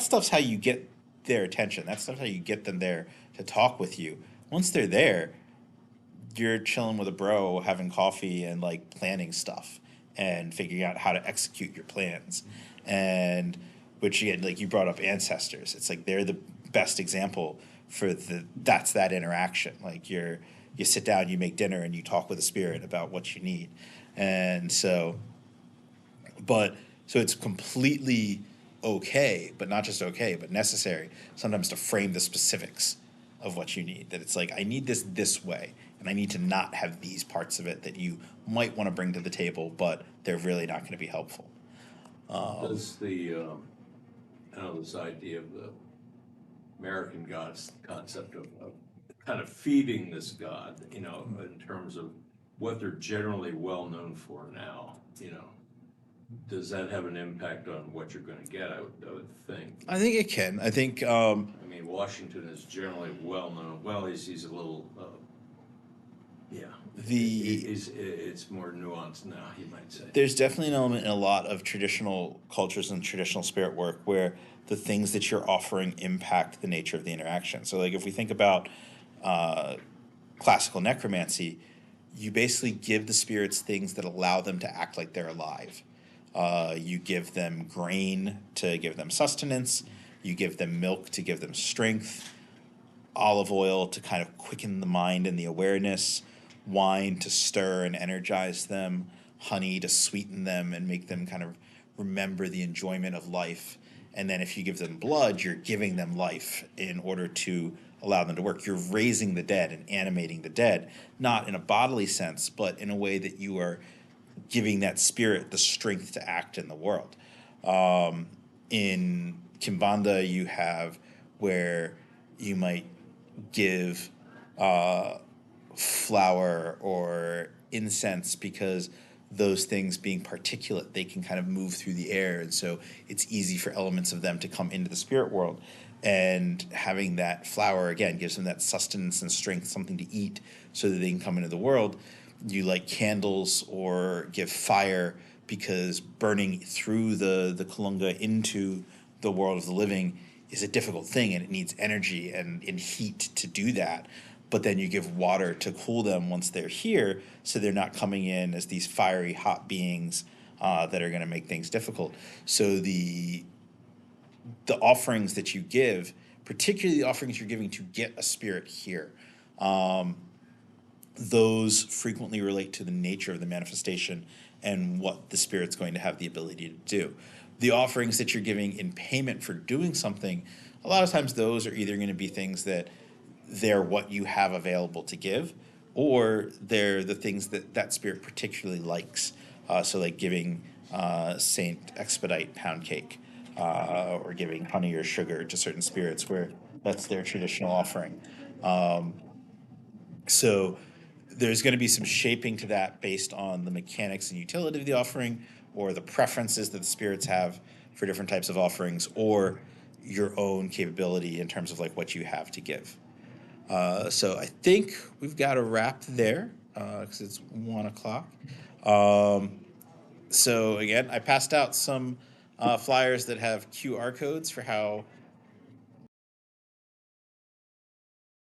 stuff's how you get their attention. That stuff's how you get them there to talk with you. Once they're there, you're chilling with a bro, having coffee and like planning stuff and figuring out how to execute your plans. And which again, like you brought up ancestors. It's like they're the best example for that's that interaction. Like you sit down, you make dinner, and you talk with the spirit about what you need. And so it's completely okay, but not just okay, but necessary sometimes to frame the specifics of what you need. That it's like, I need this way, and I need to not have these parts of it that you might want to bring to the table, but they're really not going to be helpful. Does the, I know this idea of the American God's concept of kind of feeding this God, in terms of what they're generally well known for now, does that have an impact on what you're going to get? I would think. I think it can. I think. I mean, Washington is generally well known. Well, he's a little. Yeah. It's more nuanced now, you might say. There's definitely an element in a lot of traditional cultures and traditional spirit work where the things that you're offering impact the nature of the interaction. So, like, if we think about classical necromancy, you basically give the spirits things that allow them to act like they're alive. You give them grain to give them sustenance. You give them milk to give them strength. Olive oil to kind of quicken the mind and the awareness. Wine to stir and energize them. Honey to sweeten them and make them kind of remember the enjoyment of life. And then if you give them blood, you're giving them life in order to allow them to work. You're raising the dead and animating the dead, not in a bodily sense, but in a way that you are giving that spirit the strength to act in the world. In Kimbanda, you have where you might give flour or incense because those things being particulate, they can kind of move through the air, and so it's easy for elements of them to come into the spirit world. And having that flour, again, gives them that sustenance and strength, something to eat, so that they can come into the world. You light candles or give fire because burning through the Kalunga into the world of the living is a difficult thing, and it needs energy and heat to do that. But then you give water to cool them once they're here, so they're not coming in as these fiery, hot beings that are going to make things difficult. So the offerings that you give particularly the offerings you're giving to get a spirit here. Those frequently relate to the nature of the manifestation and what the spirit's going to have the ability to do. The offerings that you're giving in payment for doing something, a lot of times those are either going to be things that they're what you have available to give, or they're the things that that spirit particularly likes. So, like giving Saint Expedite pound cake, or giving honey or sugar to certain spirits where that's their traditional offering. So there's going to be some shaping to that based on the mechanics and utility of the offering, or the preferences that the spirits have for different types of offerings, or your own capability in terms of like what you have to give. So I think we've got a wrap there because it's 1 o'clock. So again, I passed out some flyers that have QR codes for how